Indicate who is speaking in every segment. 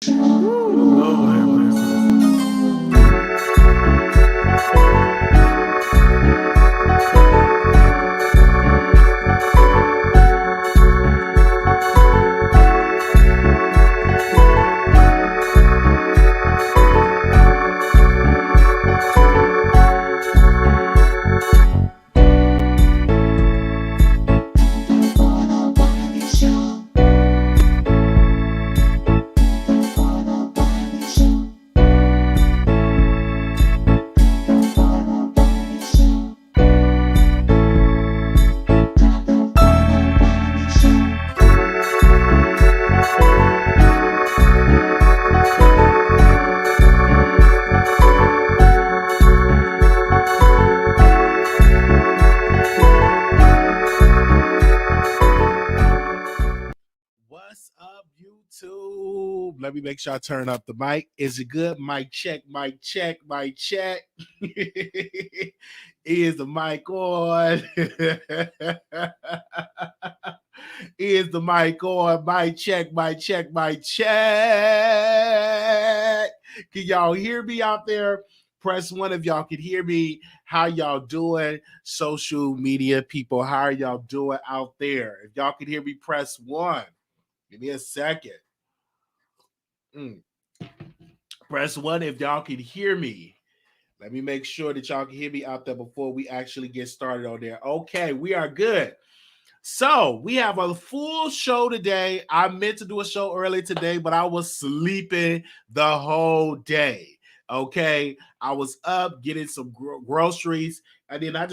Speaker 1: Lord have mercy. What's up, YouTube? Let me make sure I turn up the mic. Is it good? Mic check, mic check, mic check. Is the mic on? Is the mic on? Mic check, mic check, mic check. Can y'all hear me out there? Press one if y'all can hear me. How y'all doing? Social media people, how are y'all doing out there? If y'all can hear me, press one. Give me a second. Press one if y'all can hear me. Let me make sure that y'all can hear me out there before we actually get started on there. Okay, we are good. So we have a full show today. I meant to do a show early today, but I was sleeping the whole day. Okay, I was up getting some groceries, and then I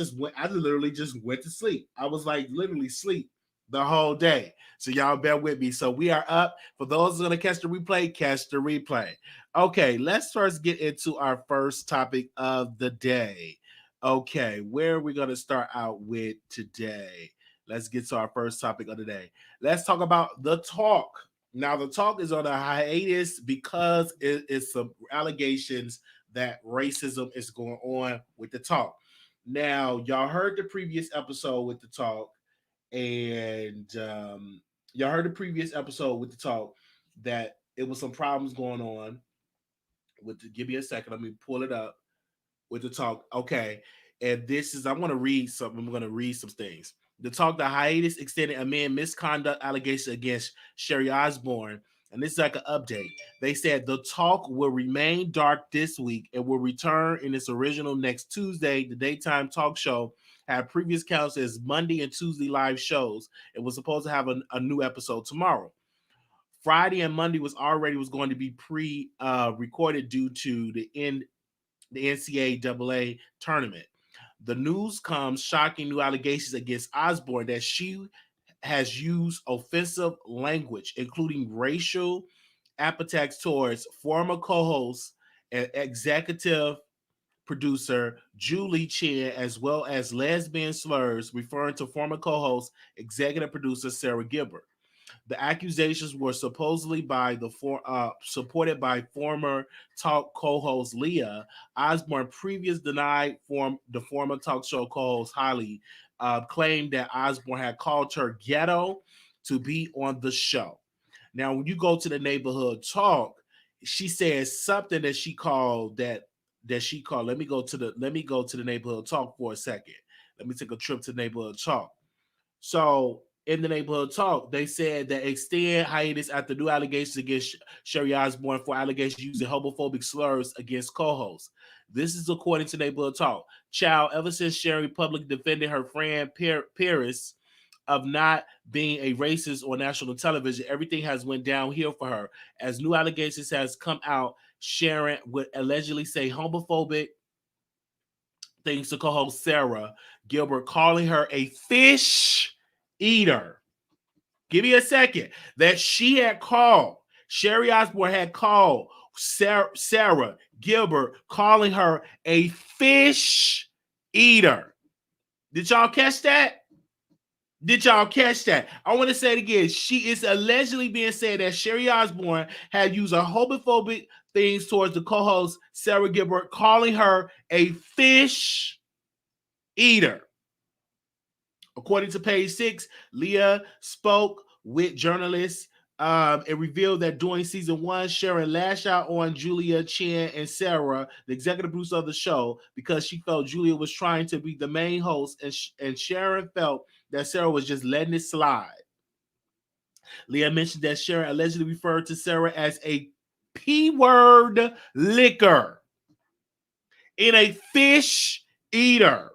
Speaker 1: literally just went to sleep. I was like literally sleep the whole day. So y'all bear with me. So we are up. For those who are gonna catch the replay, catch the replay. Okay, let's first get into our first topic of the day. Okay, where are we gonna start out with today? Let's get to our first topic of the day. Let's talk about the talk. Now, the talk is on a hiatus because it is some allegations that racism is going on with the talk. Now, y'all heard the previous episode with the talk, and y'all heard the previous episode with the talk that it was some problems going on with the, give me a second, let me pull it up with the talk. Okay. And this is, I'm going to read something. I'm going to read some things. The talk, the hiatus extended amid misconduct allegations against Sherry Osborne. And this is like an update. They said the talk will remain dark this week and will return in its original next Tuesday. The daytime talk show had previous counts as Monday and Tuesday live shows. It was supposed to have a new episode tomorrow. Friday and Monday was going to be recorded due to the NCAA tournament. The news comes shocking new allegations against Osborne that she has used offensive language, including racial epithets towards former co-host and executive producer Julie Chen, as well as lesbian slurs referring to former co-host, executive producer Sarah Gilbert. The accusations were supposedly supported by former talk co-host Leah Osborne. Previous denied the former talk show co-host Holly claimed that Osborne had called her ghetto to be on the show. Now, when you go to the neighborhood talk, she says something that she called. Let me go to the neighborhood talk for a second. Let me take a trip to the neighborhood talk. So in the neighborhood talk, they said that extend hiatus after new allegations against Sherry Osborne for allegations using homophobic slurs against co-hosts. This is according to neighborhood talk. Child, ever since Sherry publicly defended her friend Paris of not being a racist on national television, everything has went downhill for her. As new allegations has come out, Sharon would allegedly say homophobic things to co-host Sarah Gilbert, calling her a fish eater. Give me a second. That she had called, Sherry Osborne had called Sarah Gilbert, calling her a fish eater. Did y'all catch that? Did y'all catch that? I want to say it again. She is allegedly being said that Sherry Osborne had used a homophobic things towards the co-host Sarah Gilbert, calling her a fish eater. According to page 6, Leah spoke with journalists It revealed that during season 1, Sharon lashed out on Julia, Chen, and Sarah, the executive producer of the show, because she felt Julia was trying to be the main host, and Sharon felt that Sarah was just letting it slide. Leah mentioned that Sharon allegedly referred to Sarah as a P-word liquor and a fish eater.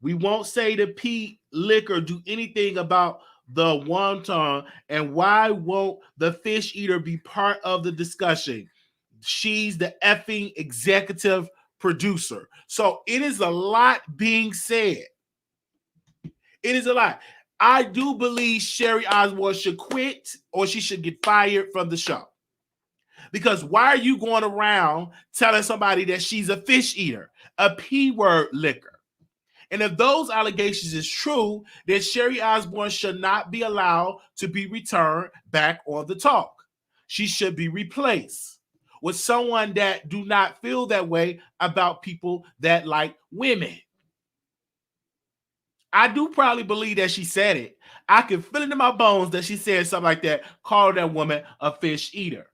Speaker 1: We won't say the P liquor do anything about the wonton, and why won't the fish eater be part of the discussion? She's the effing executive producer. So it is a lot being said. It is a lot. I do believe Sherry Osborne should quit or she should get fired from the show. Because why are you going around telling somebody that she's a fish eater, a P-word liquor? And if those allegations is true, then Sherry Osborne should not be allowed to be returned back on the talk. She should be replaced with someone that do not feel that way about people that like women. I do probably believe that she said it. I can feel it in my bones that she said something like that, called that woman a fish eater.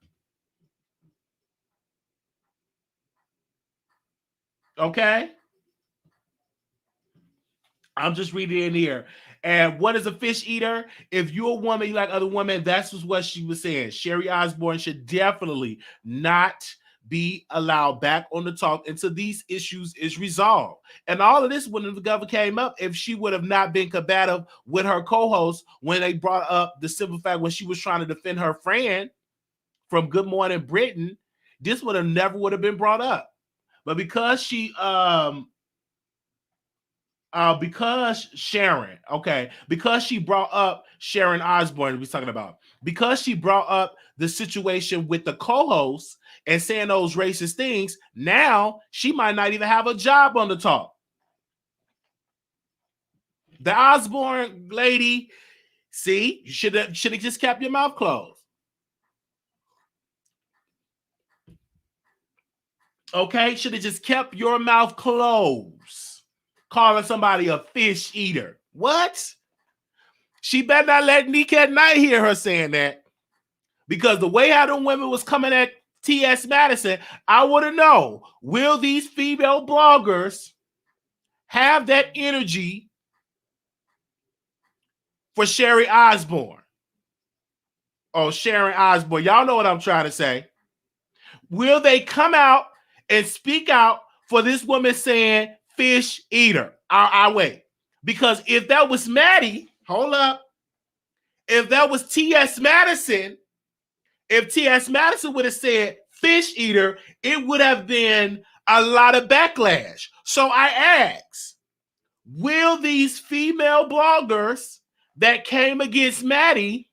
Speaker 1: Okay? I'm just reading in here. And what is a fish eater? If you're a woman, you like other women, that's what she was saying. Sherry Osborne should definitely not be allowed back on the talk until these issues is resolved. And all of this wouldn't have ever came up if she would have not been combative with her co-host when they brought up the simple fact when she was trying to defend her friend from Good Morning Britain. This would have never would have been brought up. But because because Sharon, okay, because she brought up Sharon Osbourne, we're talking about, because she brought up the situation with the co-host and saying those racist things, now she might not even have a job on the talk. The Osbourne lady, see, you should have just kept your mouth closed. Okay, should have just kept your mouth closed. Calling somebody a fish eater. What? She better not let Nicki at Night hear her saying that. Because the way how the women was coming at T.S. Madison, I want to know, will these female bloggers have that energy for Sherry Osborne? Oh, Sharon Osbourne. Y'all know what I'm trying to say. Will they come out and speak out for this woman saying fish eater? I wait. Because if that was Maddie, hold up. If that was T.S. Madison, if T.S. Madison would have said fish eater, it would have been a lot of backlash. So I ask, will these female bloggers that came against Maddie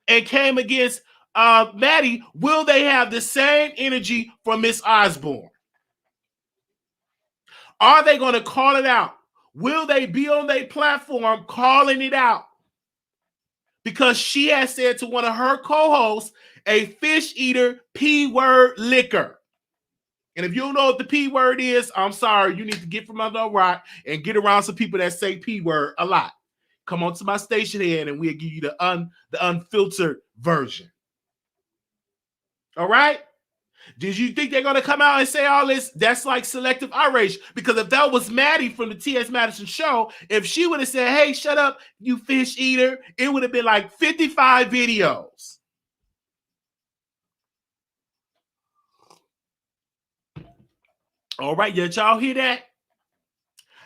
Speaker 1: and came against Maddie, will they have the same energy for Miss Osborne? Are they going to call it out? Will they be on their platform calling it out? Because she has said to one of her co-hosts, a fish eater, P-word liquor. And if you don't know what the P-word is, I'm sorry, you need to get from under a rock and get around some people that say P-word a lot. Come on to my station here and we'll give you the unfiltered version. All right? Did you think they're going to come out and say all this? That's like selective outrage. Because if that was Maddie from the T.S. Madison show, if she would have said, hey, shut up, you fish eater, it would have been like 55 videos. All right, did y'all hear that?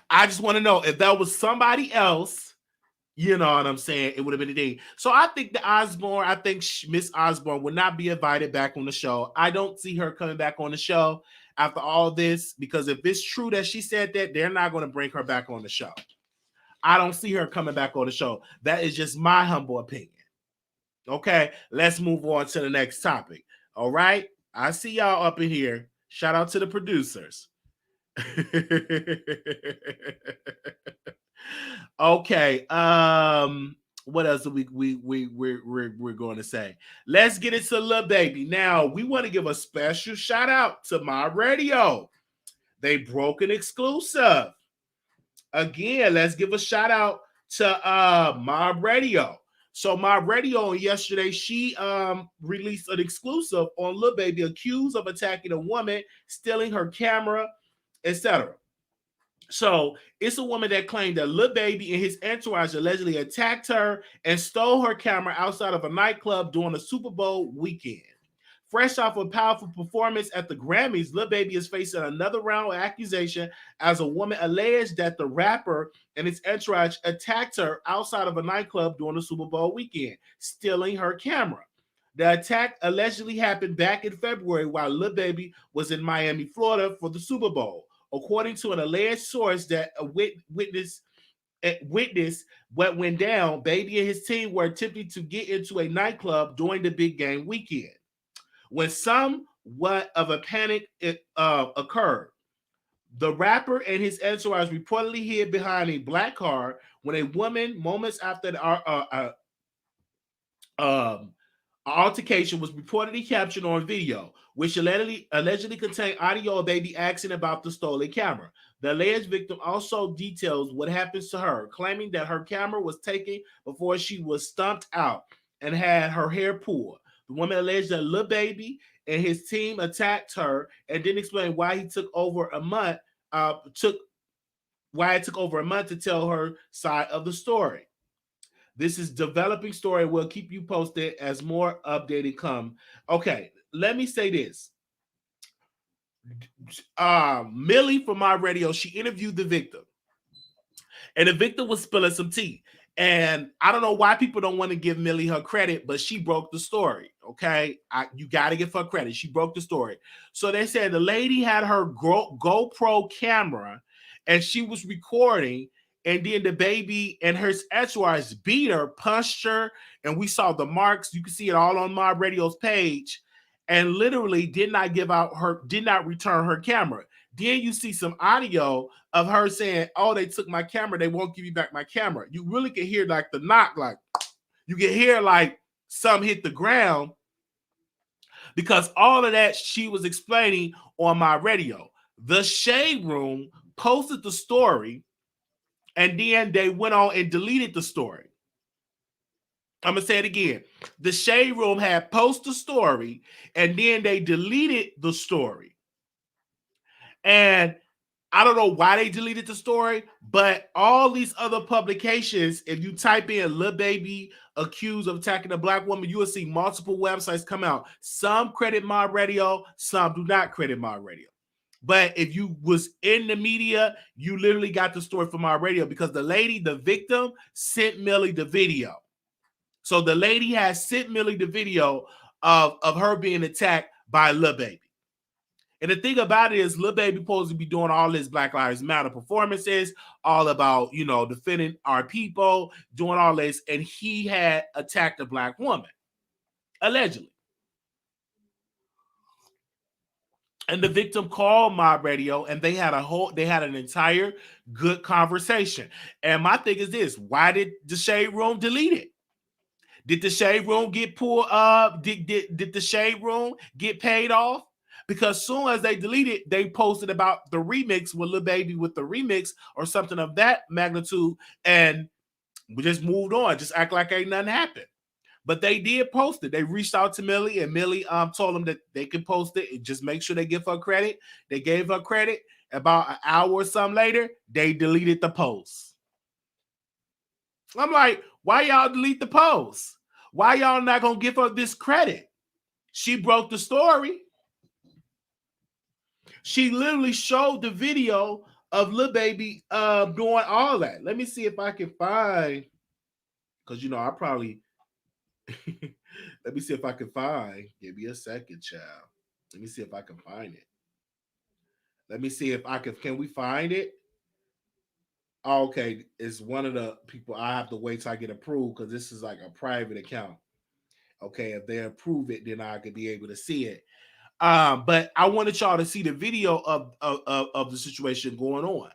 Speaker 1: I just want to know if that was somebody else, you know what I'm saying, it would have been a day. So I think I think Miss Osborne would not be invited back on the show. I don't see her coming back on the show after all this, because if it's true that she said that, they're not going to bring her back on the show. I don't see her coming back on the show. That is just my humble opinion. Okay, let's move on to the next topic. All right, I see y'all up in here. Shout out to the producers. Okay. What else are we're going to say? Let's get into Lil Baby. Now, we want to give a special shout out to My Radio. They broke an exclusive. Again, let's give a shout out to My Radio. So my radio yesterday, she released an exclusive on Lil Baby accused of attacking a woman, stealing her camera, etc. So it's a woman that claimed that Lil Baby and his entourage allegedly attacked her and stole her camera outside of a nightclub during the Super Bowl weekend. Fresh off a powerful performance at the Grammys, Lil Baby is facing another round of accusation as a woman alleged that the rapper and his entourage attacked her outside of a nightclub during the Super Bowl weekend, stealing her camera. The attack allegedly happened back in February while Lil Baby was in Miami, Florida for the Super Bowl. According to an alleged source that witnessed what went down, Baby and his team were attempting to get into a nightclub during the big game weekend when somewhat of a panic occurred. The rapper and his entourage reportedly hid behind a black car when a woman, moments after the altercation, was reportedly captured on video, which allegedly contained audio of Baby asking about the stolen camera. The alleged victim also details what happens to her, claiming that her camera was taken before she was stumped out and had her hair pulled. The woman alleged that Lil Baby and his team attacked her and didn't explain why it took over a month to tell her side of the story. This is developing story. We'll keep you posted as more updated come. Okay, let me say this. Millie from my radio, she interviewed the victim. And the victim was spilling some tea. And I don't know why people don't want to give Millie her credit, but she broke the story. Okay, you got to give her credit. She broke the story. So they said the lady had her GoPro camera and she was recording. And then the Baby and her entourage beat her, punched her. And we saw the marks. You can see it all on my radio's page. And literally did not return her camera. Then you see some audio of her saying, "Oh, they took my camera. They won't give you back my camera." You really can hear like the knock, like you can hear like some hit the ground because all of that she was explaining on my radio. The Shade Room posted the story and then they went on and deleted the story. I'm going to say it again. The Shade Room had posted the story and then they deleted the story. And I don't know why they deleted the story, but all these other publications, if you type in Lil Baby accused of attacking a black woman, you will see multiple websites come out. Some credit my radio, some do not credit my radio. But if you was in the media, you literally got the story from my radio because the lady, the victim, sent Millie the video. So the lady has sent Millie the video of her being attacked by Lil Baby. And the thing about it is, Lil Baby supposed to be doing all his Black Lives Matter performances, all about, defending our people, doing all this. And he had attacked a black woman, allegedly. And the victim called my radio and they had an entire good conversation. And my thing is this: why did the Shade Room delete it? Did the Shade Room get pulled up? Did the Shade Room get paid off? Because soon as they deleted, they posted about the remix with Lil Baby with the remix or something of that magnitude, and we just moved on, just act like ain't nothing happened. But they did post it. They reached out to Millie, and Millie told them that they could post it and just make sure they give her credit. They gave her credit. About an hour or something later, they deleted the post. I'm like, why y'all delete the post? Why y'all not gonna give her this credit? She broke the story. She literally showed the video of Lil Baby doing all that. Let me see if I can find, because I probably let me see if I can find. Give me a second, child. Let me see if I can find it. Let me see if I can we find it? Oh, okay, it's one of the people I have to wait till I get approved because this is like a private account. Okay, if they approve it, then I could be able to see it. But I wanted y'all to see the video of the situation going on.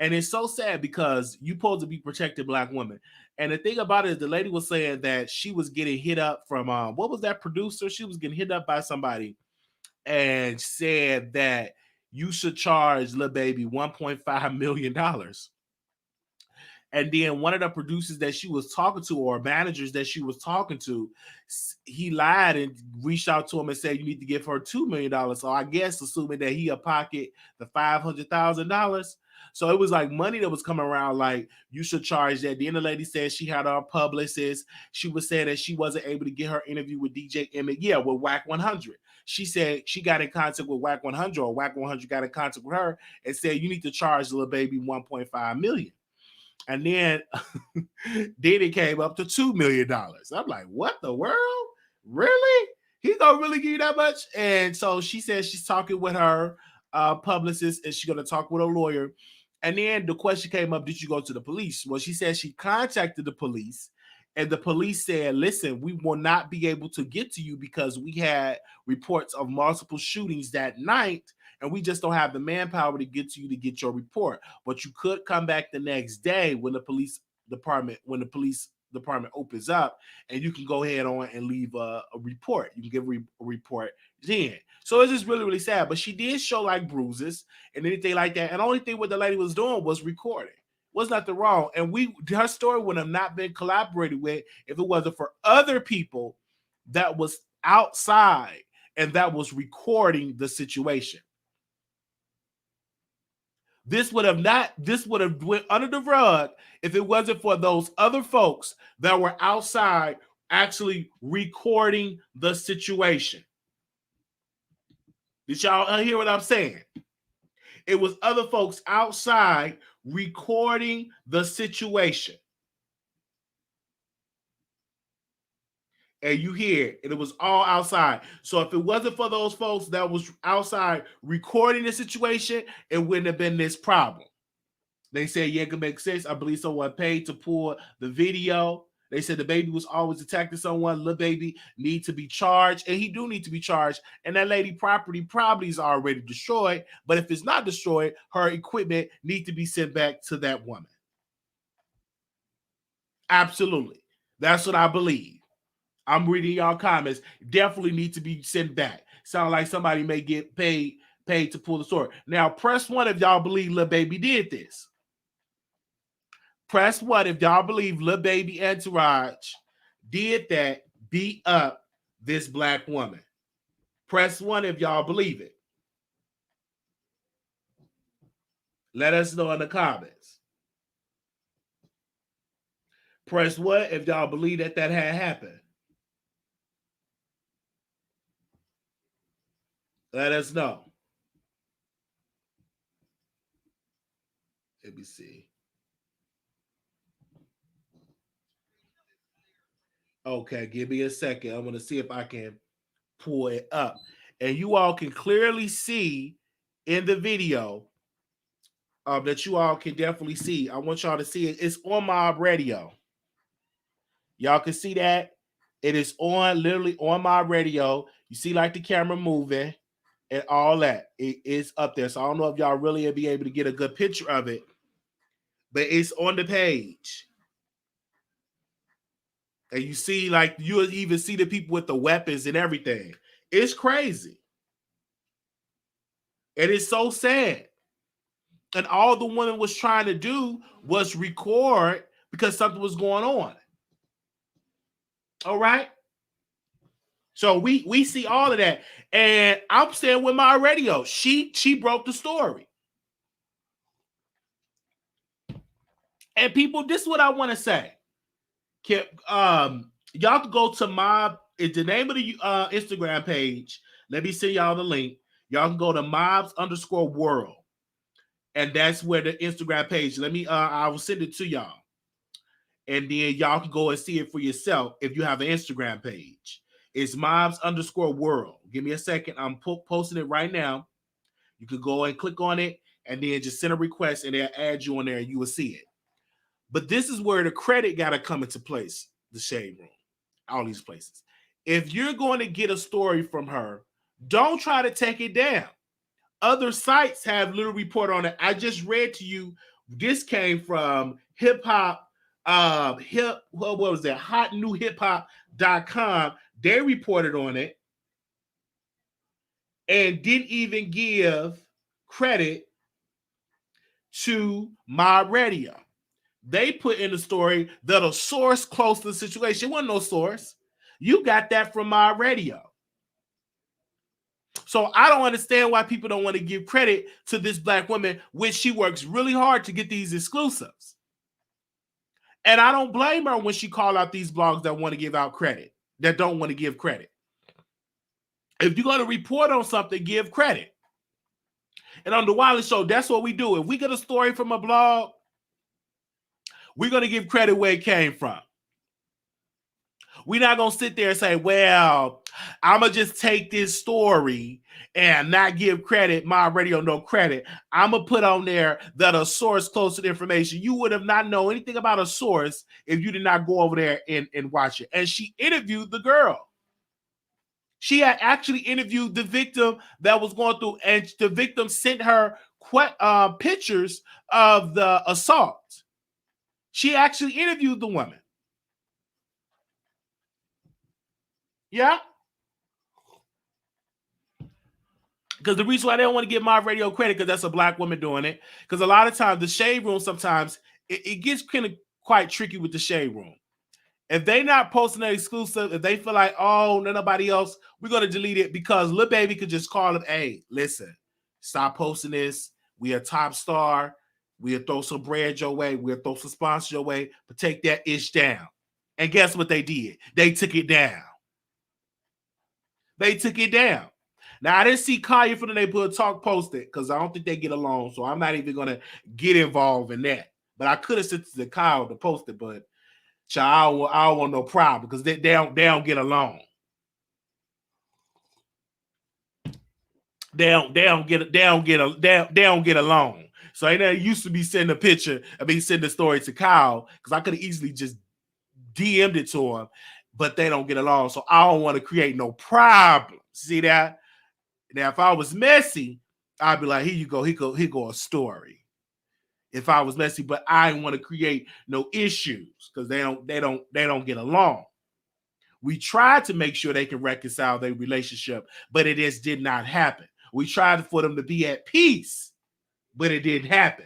Speaker 1: And it's so sad because you're supposed to be protecting black women. And the thing about it is the lady was saying that she was getting hit up from, what was that producer? She was getting hit up by somebody and said that you should charge Lil Baby $1.5 million. And then one of the producers that she was talking to, or managers that she was talking to, he lied and reached out to him and said, you need to give her $2 million. So I guess assuming that he pocket the $500,000. So it was like money that was coming around, like, you should charge that. Then the lady said she had her publicist. She was saying that she wasn't able to get her interview with DJ Emmett. Yeah, with Whack 100. She said she got in contact with Whack 100, or Whack 100 got in contact with her and said, you need to charge Lil Baby $1.5 million. And then it came up to $2 million. I'm like, what the world? Really? He gonna really give you that much? And so she says she's talking with her publicist, and she's gonna talk with a lawyer. And then the question came up, did you go to the police? Well, she said she contacted the police, and the police said, listen, we will not be able to get to you because we had reports of multiple shootings that night, and we just don't have the manpower to get to you to get your report. But you could come back the next day when the police department opens up, and you can go ahead on and leave a report. You can give a report then. So it's just really, really sad. But she did show like bruises and anything like that. And the only thing what the lady was doing was recording. Was nothing wrong. And her story would have not been collaborated with if it wasn't for other people that was outside and that was recording the situation. This would have went under the rug if it wasn't for those other folks that were outside actually recording the situation. Did y'all hear what I'm saying? It was other folks outside recording the situation. And you hear, and it was all outside. So if it wasn't for those folks that was outside recording the situation, it wouldn't have been this problem. They said, yeah, it can make sense. I believe someone paid to pull the video. They said the baby was always attacking someone. Lil Baby need to be charged, and he do need to be charged. And that lady property probably is already destroyed. But if it's not destroyed, her equipment need to be sent back to that woman. Absolutely. That's what I believe. I'm reading y'all comments. Definitely need to be sent back. Sound like somebody may get paid to pull the story. Now, press 1 if y'all believe Lil Baby did this. Press 1 if y'all believe Lil Baby entourage did that, beat up this black woman. Press 1 if y'all believe it. Let us know in the comments. Press 1 if y'all believe that had happened. Let us know. Let me see. Okay, give me a second. I'm going to see if I can pull it up. And you all can clearly see in the video that you all can definitely see. I want y'all to see it. It's on Mob Radio. Y'all can see that. It is literally on my radio. You see like the camera moving and all that. It is up there. So I don't know if y'all really will be able to get a good picture of it, but it's on the page. And you see, like, you'll even see the people with the weapons and everything. It's crazy. It is so sad. And all the woman was trying to do was record because something was going on. All right. So we see all of that. And I'm saying with my radio, she broke the story. And people, this is what I want to say. Y'all can go to it's the name of the Instagram page. Let me send y'all the link. Y'all can go to mobs_world. And that's where the Instagram page. I will send it to y'all. And then y'all can go and see it for yourself if you have an Instagram page. It's mobs_world. Give me a second. I'm posting it right now. You can go and click on it and then just send a request and they'll add you on there and you will see it. But this is where the credit got to come into place, the Shade Room, all these places. If you're going to get a story from her, don't try to take it down. Other sites have little report on it. I just read to you, this came from what was that? hotnewhiphop.com. They reported on it and didn't even give credit to my radio. They put in the story that a source close to the situation. It wasn't no source. You got that from my radio. So I don't understand why people don't want to give credit to this black woman, which she works really hard to get these exclusives. And I don't blame her when she called out these blogs that want to give out credit, that don't want to give credit. If you're going to report on something, give credit. And on the Wiley Show, that's what we do. If we get a story from a blog, we're going to give credit where it came from. We're not going to sit there and say, well, I'm going to just take this story and not give credit, my radio no credit. I'm going to put on there that a source close to the information. You would have not known anything about a source if you did not go over there and watch it. And she interviewed the girl. She had actually interviewed the victim that was going through, and the victim sent her pictures of the assault. She actually interviewed the woman. Yeah. Because the reason why they don't want to give my radio credit, because that's a black woman doing it. Because a lot of times the shade room, sometimes it gets kind of quite tricky with the shade room. If they not posting an exclusive, if they feel like, oh, nobody else, we're going to delete it, because Lil Baby could just call them, hey, listen, stop posting this. We a top star. We'll throw some bread your way. We'll throw some sponsors your way, but take that ish down. And guess what they did? They took it down. They took it down. Now, I didn't see Kaya from the Neighborhood Talk post it, because I don't think they get along, so I'm not even going to get involved in that. But I could have sent it to Kyle to post it, but I don't want no problem, because they don't get along. They don't get along. So I used to be sending a picture, sending the story to Kyle, because I could have easily just DM'd it to him, but they don't get along. So I don't want to create no problem. See that? Now, if I was messy, I'd be like, here you go, here go a story. If I was messy, but I didn't want to create no issues, because they don't get along. We tried to make sure they can reconcile their relationship, but it just did not happen. We tried for them to be at peace, but it didn't happen.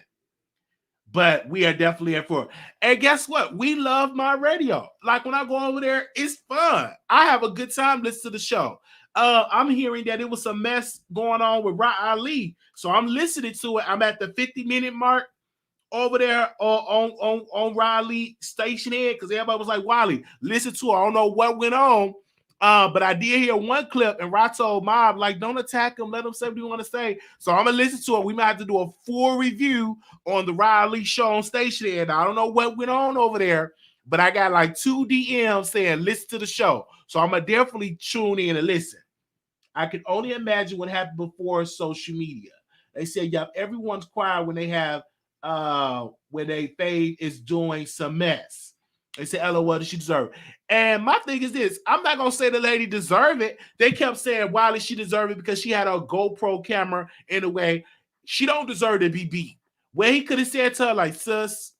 Speaker 1: But we are definitely in for it. And guess what? We love my radio. Like when I go over there, it's fun. I have a good time listening to the show. I'm hearing that it was some mess going on with Wiley, so I'm listening to it. I'm at the 50-minute mark over there on Wiley station head, because everybody was like, Wiley, listen to it. I don't know what went on, but I did hear one clip, and I told Mob, like, don't attack him, let him say what you want to say. So I'm gonna listen to it. We might have to do a full review on the Wiley Show on station head. I don't know what went on over there, but I got like 2 DMs saying listen to the show, so I'm gonna definitely tune in and listen. I can only imagine what happened before social media. They said, yeah, everyone's quiet when they have when they fade is doing some mess. They say, LOL, does she deserve it? And my thing is this, I'm not going to say the lady deserve it. They kept saying, Wiley, she deserved it because she had a GoPro camera in a way. She don't deserve to be beat. Where he could have said to her, like, sis,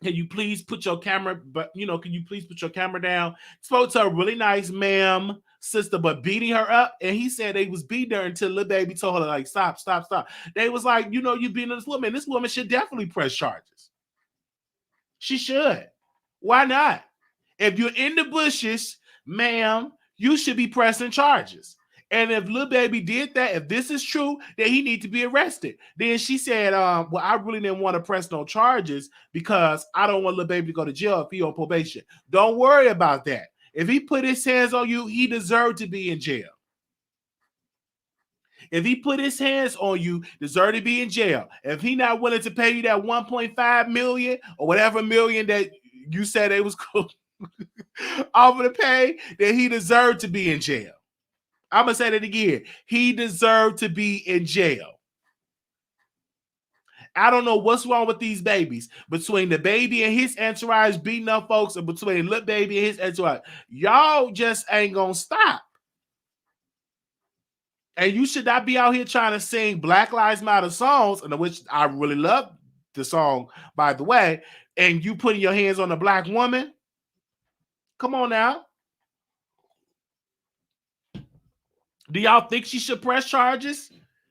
Speaker 1: can you please put your camera, can you please put your camera down? Spoke to her really nice, ma'am, sister, but beating her up. And he said they was beating her until Lil Baby told her, like, stop. They was like, you beating this woman. This woman should definitely press charges. She should. Why not? If you're in the bushes, ma'am, you should be pressing charges. And if Lil Baby did that, if this is true, then he need to be arrested. Then she said, well, I really didn't want to press no charges because I don't want Lil Baby to go to jail if he on probation. Don't worry about that. If he put his hands on you, he deserved to be in jail. If he put his hands on you, deserve to be in jail. If he not willing to pay you that 1.5 million or whatever million that you said they was offer to pay, then he deserved to be in jail. I'm going to say that again. He deserved to be in jail. I don't know what's wrong with these babies. Between the baby and his entourage beating up folks, and between Lil Baby and his entourage, y'all just ain't going to stop. And you should not be out here trying to sing Black Lives Matter songs, and which I really love the song, by the way, and you putting your hands on a black woman. Come on now. Do y'all think she should press charges?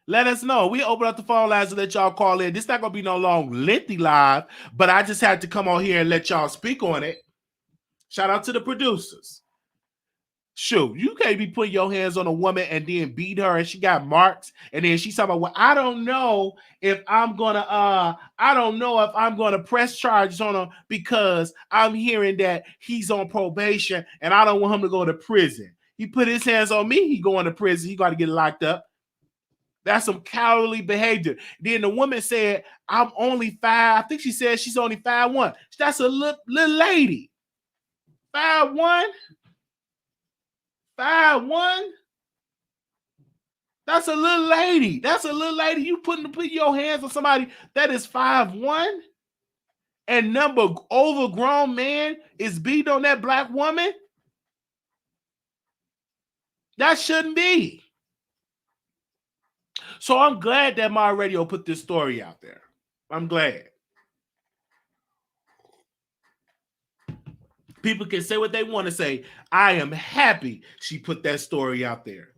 Speaker 1: Let us know. We open up the phone lines and let y'all call in. This not gonna be no long, lengthy live, but I just had to come on here and let y'all speak on it. Shout out to the producers. Shoot, you can't be putting your hands on a woman and then beat her and she got marks and then she's talking about, well, I don't know if I'm gonna press charges on him because I'm hearing that he's on probation and I don't want him to go to prison. He put his hands on me, he going to prison, he got to get locked up. That's some cowardly behavior. Then the woman said, I'm only 5. I think she said she's only 5'1". That's a little lady. 5'1". 5'1". That's a little lady. That's a little lady. You put your hands on somebody that is 5'1", and number overgrown man is beating on that black woman. That shouldn't be. So I'm glad that my radio put this story out there. I'm glad. People can say what they want to say. I am happy she put that story out there.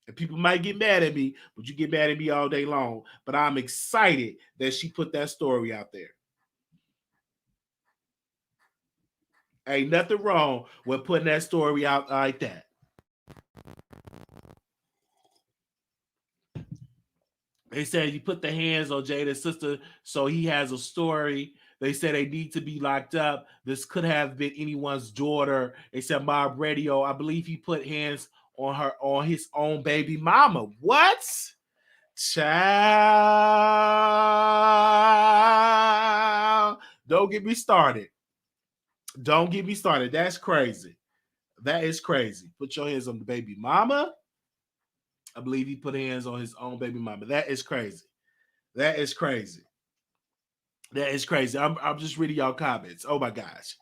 Speaker 1: And people might get mad at me, but you get mad at me all day long. But I'm excited that she put that story out there. Ain't nothing wrong with putting that story out like that. They said you put the hands on Jada's sister, so he has a story. They said they need to be locked up. This could have been anyone's daughter. They said Mob Radio, I believe he put hands on his own baby mama. What? Child. Don't get me started. Don't get me started. That's crazy. That is crazy. Put your hands on the baby mama. I believe he put hands on his own baby mama. That is crazy. That is crazy. That is crazy. I'm just reading y'all comments. Oh my gosh.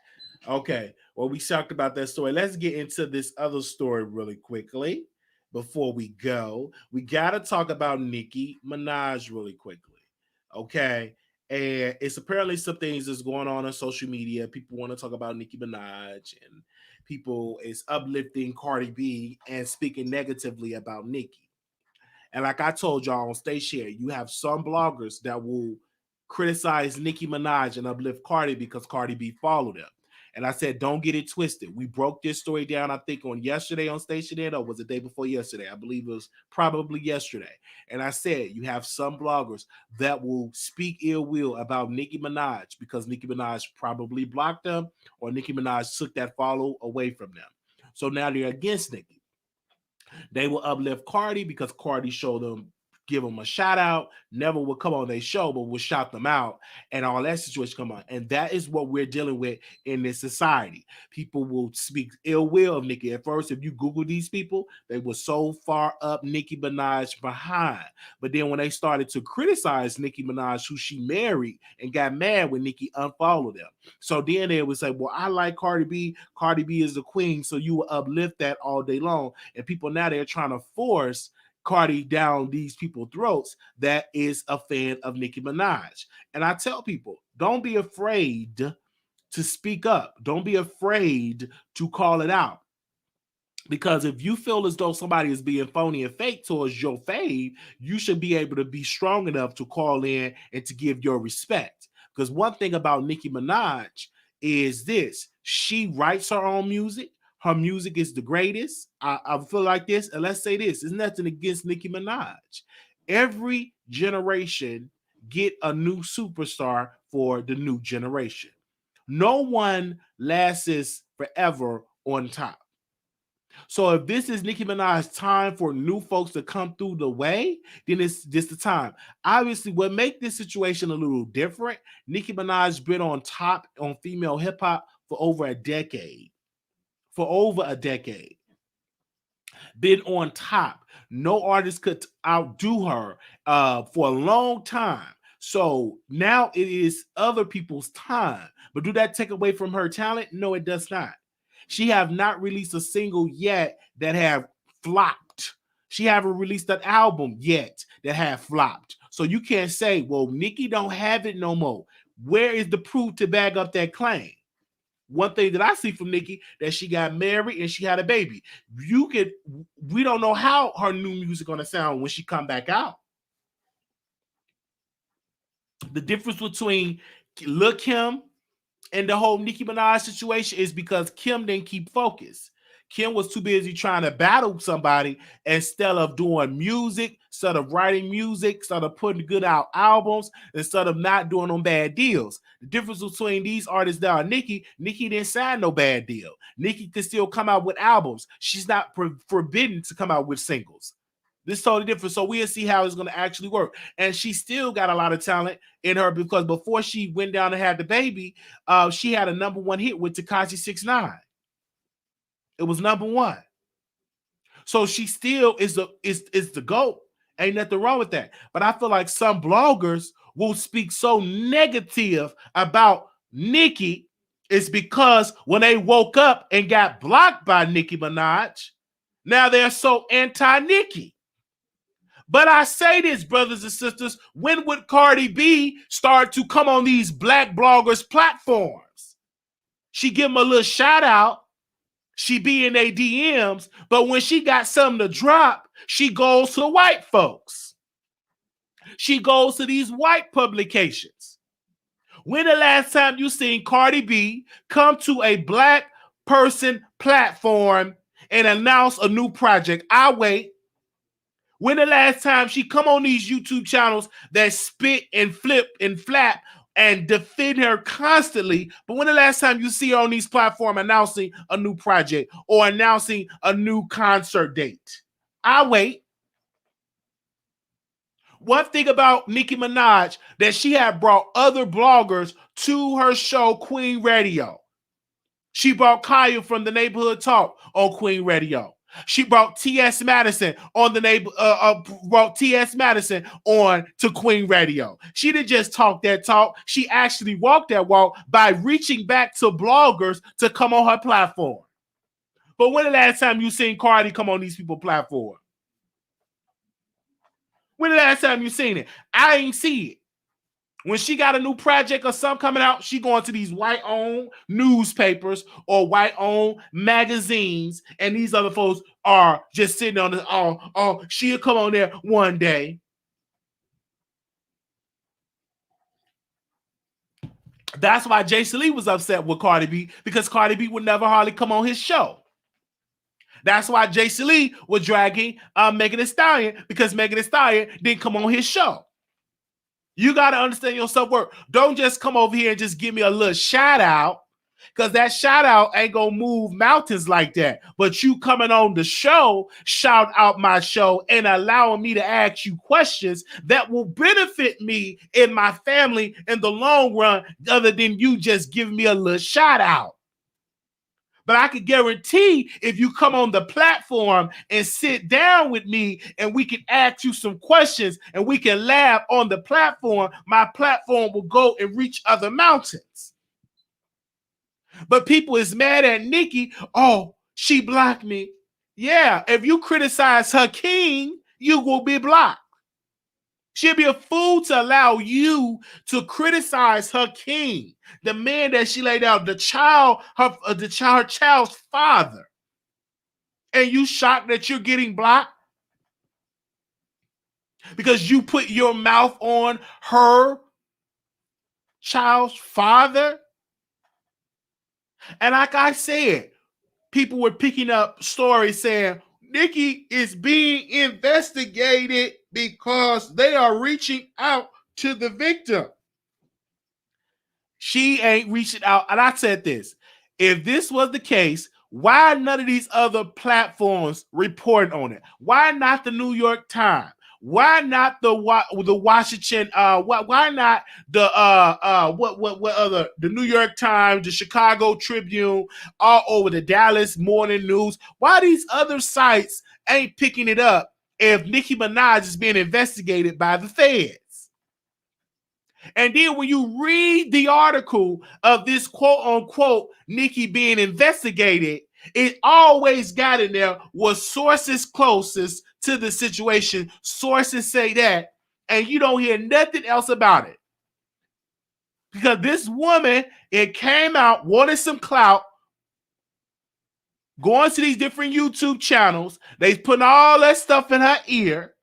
Speaker 1: Okay. Well, we talked about that story. Let's get into this other story really quickly before we go. We got to talk about Nicki Minaj really quickly. Okay. And it's apparently some things that's going on social media. People want to talk about Nicki Minaj, and people is uplifting Cardi B and speaking negatively about Nicki. And like I told y'all on Stay Share, you have some bloggers that will criticize Nicki Minaj and uplift Cardi because Cardi B followed them. And I said, don't get it twisted. We broke this story down, I think, on yesterday on Station Ed, or was it the day before yesterday? I believe it was probably yesterday. And I said, you have some bloggers that will speak ill will about Nicki Minaj because Nicki Minaj probably blocked them or Nicki Minaj took that follow away from them. So now they're against Nicki. They will uplift Cardi because Cardi showed them, give them a shout out, never will come on their show, but will shout them out and all that situation come on. And that is what we're dealing with in this society. People will speak ill will of Nicki. At first, if you Google these people, they were so far up Nicki Minaj behind. But then when they started to criticize Nicki Minaj, who she married, and got mad when Nicki unfollowed them. So then they would say, well, I like Cardi B. Cardi B is the queen. So you will uplift that all day long. And people now they're trying to force Cardi down these people's throats that is a fan of Nicki Minaj. And I tell people, don't be afraid to speak up. Don't be afraid to call it out. Because if you feel as though somebody is being phony and fake towards your fave, you should be able to be strong enough to call in and to give your respect. Because one thing about Nicki Minaj is this: she writes her own music. Her music is the greatest. I feel like this, and let's say this: there's nothing against Nicki Minaj. Every generation get a new superstar for the new generation. No one lasts forever on top. So if this is Nicki Minaj's time for new folks to come through the way, then it's just the time. Obviously, what makes this situation a little different, Nicki Minaj been on top on female hip hop for over a decade. Been on top. No artist could outdo her for a long time. So now it is other people's time. But do that take away from her talent? No, it does not. She have not released a single yet that have flopped. She haven't released an album yet that have flopped. So you can't say, well, Nicki don't have it no more. Where is the proof to back up that claim? one thing that I see from Nicki, that she got married and she had a baby. We don't know how her new music gonna sound when she come back out. The difference between Lil Kim and the whole Nicki Minaj situation is because Kim didn't keep focus. Kim was too busy trying to battle somebody instead of doing music, instead of writing music, instead of putting good out albums, instead of not doing them bad deals. The difference between these artists that are Nicki didn't sign no bad deal. Nicki can still come out with albums. She's not forbidden to come out with singles. This is totally different. So we'll see how it's going to actually work. And she still got a lot of talent in her, because before she went down and had the baby, she had a #1 hit with Tekashi 6ix9ine. It was #1. So she still is the GOAT. Ain't nothing wrong with that. But I feel like some bloggers will speak so negative about Nicki is because when they woke up and got blocked by Nicki Minaj, now they're so anti-Nicki. But I say this, brothers and sisters, when would Cardi B start to come on these black bloggers' platforms? She give them a little shout out. She be in their DMs. But when she got something to drop, she goes to the white folks. She goes to these white publications. When the last time you seen Cardi B come to a black person platform and announce a new project? I wait. When the last time she come on these YouTube channels that spit and flip and flap and defend her constantly? But when the last time you see her on these platforms announcing a new project or announcing a new concert date? I wait. One thing about Nicki Minaj, that she had brought other bloggers to her show, Queen Radio. She brought Kaya from the Neighborhood Talk on Queen Radio. She brought T.S. Madison on brought T.S. Madison on to Queen Radio. She didn't just talk that talk. She actually walked that walk by reaching back to bloggers to come on her platform. But when the last time you seen Cardi come on these people's platform? When the last time you seen it? I ain't see it. When she got a new project or something coming out, she going to these white-owned newspapers or white-owned magazines, and these other folks are just sitting on the, she'll come on there one day. That's why Jason Lee was upset with Cardi B, because Cardi B would never hardly come on his show. That's why Jason Lee was dragging Megan Thee Stallion, because Megan Thee Stallion didn't come on his show. You got to understand your self-worth. Don't just come over here and just give me a little shout out, because that shout out ain't going to move mountains like that. But you coming on the show, shout out my show, and allowing me to ask you questions that will benefit me and my family in the long run, other than you just giving me a little shout out. But I can guarantee if you come on the platform and sit down with me and we can ask you some questions and we can laugh on the platform, my platform will go and reach other mountains. But people is mad at Nicki. Oh, she blocked me. Yeah, if you criticize her king, you will be blocked. She'll be a fool to allow you to criticize her king, the man that she laid out, her child's father. And you shocked that you're getting blocked? Because you put your mouth on her child's father? And like I said, people were picking up stories saying, Nicki is being investigated because they are reaching out to the victim. She ain't reaching out. And I said this, if this was the case, why none of these other platforms report on it? Why not the New York Times? Why not the Washington? Why not the the New York Times, the Chicago Tribune, all over the Dallas Morning News? Why these other sites ain't picking it up if Nicki Minaj is being investigated by the feds? And then when you read the article of this quote unquote Nicki being investigated, it always got in there was sources closest to the situation. Sources say that, and you don't hear nothing else about it. Because this woman, it came out, wanted some clout, going to these different YouTube channels. They putting all that stuff in her ear.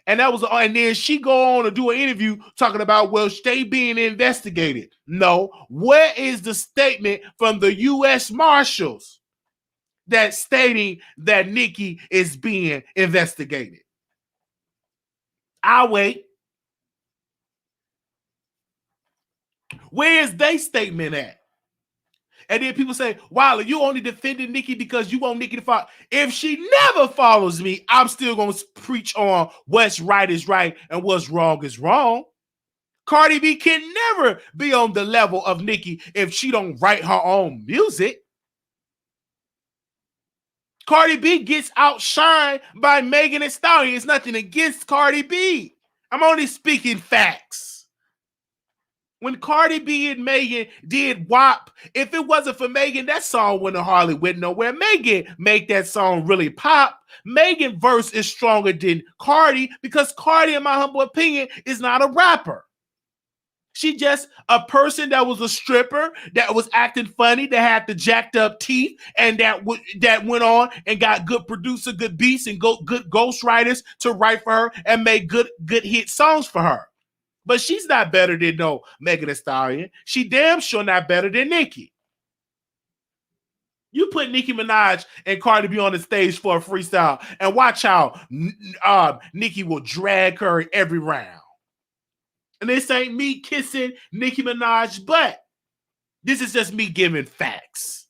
Speaker 1: And then she go on to do an interview talking about, well, they being investigated. No, where is the statement from the U.S. Marshals that stating that Nicki is being investigated? I'll wait. Where is their statement at? And then people say, Wiley, you only defended Nicki because you want Nicki to follow. If she never follows me, I'm still going to preach on what's right is right and what's wrong is wrong. Cardi B can never be on the level of Nicki if she don't write her own music. Cardi B gets outshined by Megan Thee Stallion. It's nothing against Cardi B. I'm only speaking facts. When Cardi B and Megan did WAP, if it wasn't for Megan, that song wouldn't have hardly went nowhere. Megan made that song really pop. Megan's verse is stronger than Cardi because Cardi, in my humble opinion, is not a rapper. She just a person that was a stripper, that was acting funny, that had the jacked up teeth, and that went on and got good producer, good beats, and good ghostwriters to write for her and make good hit songs for her. But she's not better than no Megan Thee Stallion. She damn sure not better than Nicki. You put Nicki Minaj and Cardi B on the stage for a freestyle and watch how Nicki will drag her every round. And this ain't me kissing Nicki Minaj's butt. This is just me giving facts.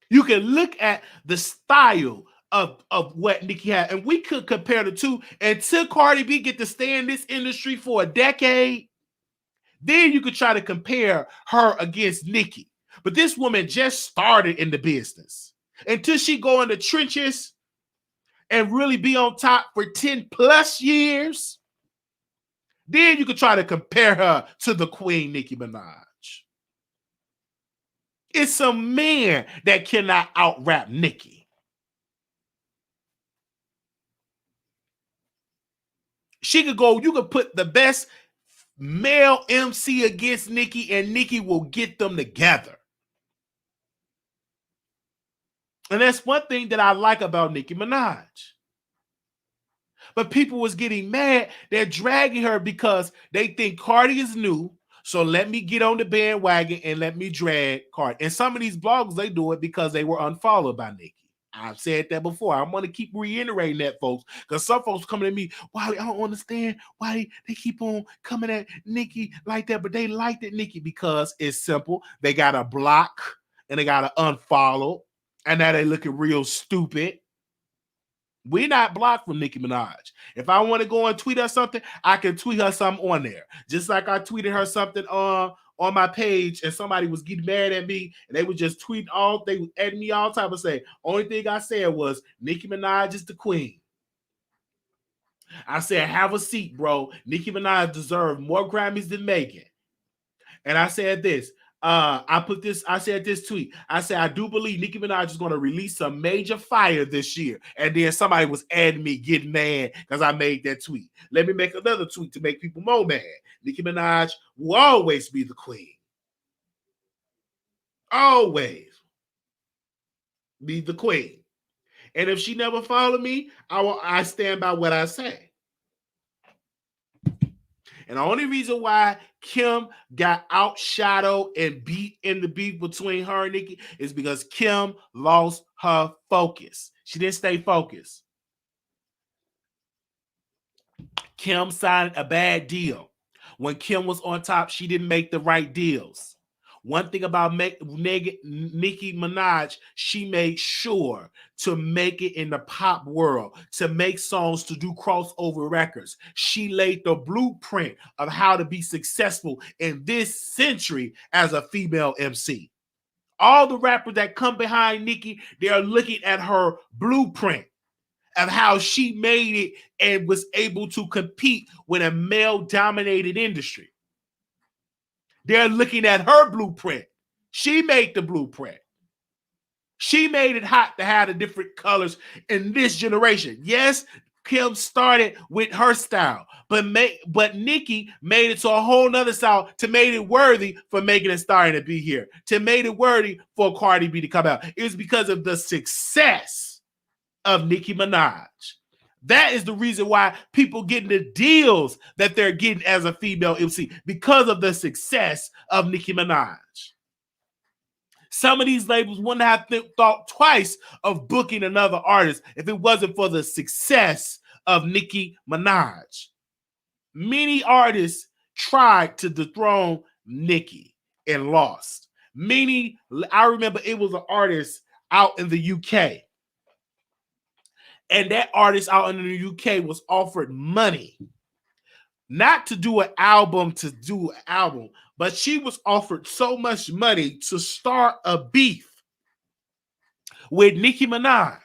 Speaker 1: You can look at the style of what Nicki had, and we could compare the two. Until Cardi B get to stay in this industry for a decade, then you could try to compare her against Nicki. But this woman just started in the business. Until she go in the trenches and really be on top for 10 plus years, then you could try to compare her to the queen Nicki Minaj. It's a man that cannot out-rap Nicki. She could go, you could put the best male MC against Nicki, and Nicki will get them together. And that's one thing that I like about Nicki Minaj. But people was getting mad. They're dragging her because they think Cardi is new. So let me get on the bandwagon and let me drag Cardi. And some of these blogs, they do it because they were unfollowed by Nicki. I've said that before. I'm going to keep reiterating that, folks, because some folks coming at me, Wiley, I don't understand why they keep on coming at Nicki like that, but they like that Nicki because it's simple. They got to block and they got to unfollow, and now they looking real stupid. We're not blocked from Nicki Minaj. If I want to go and tweet her something, I can tweet her something on there. Just like I tweeted her something on my page, and somebody was getting mad at me, and they would just tweet they would add me all the time and say, only thing I said was Nicki Minaj is the queen. I said, have a seat, bro. Nicki Minaj deserves more Grammys than Megan. And I said this. I said this tweet. I said, I do believe Nicki Minaj is going to release some major fire this year. And then somebody was adding me, getting mad because I made that tweet. Let me make another tweet to make people more mad. Nicki Minaj will always be the queen. Always be the queen. And if she never follow me, I stand by what I say. And the only reason why Kim got outshadowed and beat in the beef between her and Nicki is because Kim lost her focus. She didn't stay focused. Kim signed a bad deal. When Kim was on top, she didn't make the right deals. One thing about Nicki Minaj, she made sure to make it in the pop world, to make songs, to do crossover records. She laid the blueprint of how to be successful in this century as a female MC. All the rappers that come behind Nicki, they're looking at her blueprint of how she made it and was able to compete with a male-dominated industry. They're looking at her blueprint. She made the blueprint. She made it hot to have the different colors in this generation. Yes, Kim started with her style, but Nicki made it to a whole nother style to make it worthy for Megan Thee Stallion to be here, to make it worthy for Cardi B to come out. It was because of the success of Nicki Minaj. That is the reason why people getting the deals that they're getting as a female MC, because of the success of Nicki Minaj. Some of these labels wouldn't have thought twice of booking another artist if it wasn't for the success of Nicki Minaj. Many artists tried to dethrone Nicki and lost. I remember it was an artist out in the UK. And that artist out in the UK was offered money, not to do an album, but she was offered so much money to start a beef with Nicki Minaj.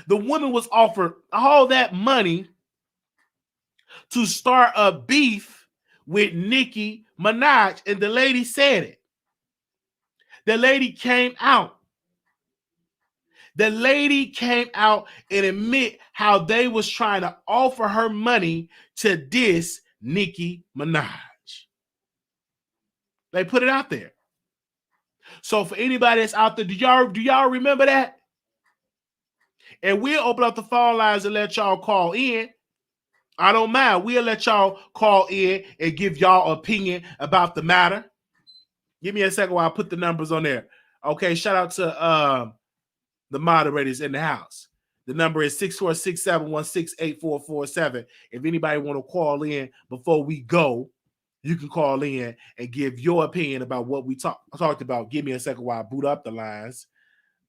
Speaker 1: The woman was offered all that money to start a beef with Nicki Minaj, and the lady said it. The lady came out. The lady came out and admit how they was trying to offer her money to diss Nicki Minaj. They put it out there. So for anybody that's out there, do y'all remember that? And we'll open up the phone lines and let y'all call in. I don't mind. We'll let y'all call in and give y'all opinion about the matter. Give me a second while I put the numbers on there. Okay, shout out to the moderators in the house. The number is 646-716-8447. If anybody want to call in before we go, you can call in and give your opinion about what we talked about. Give me a second while I boot up the lines.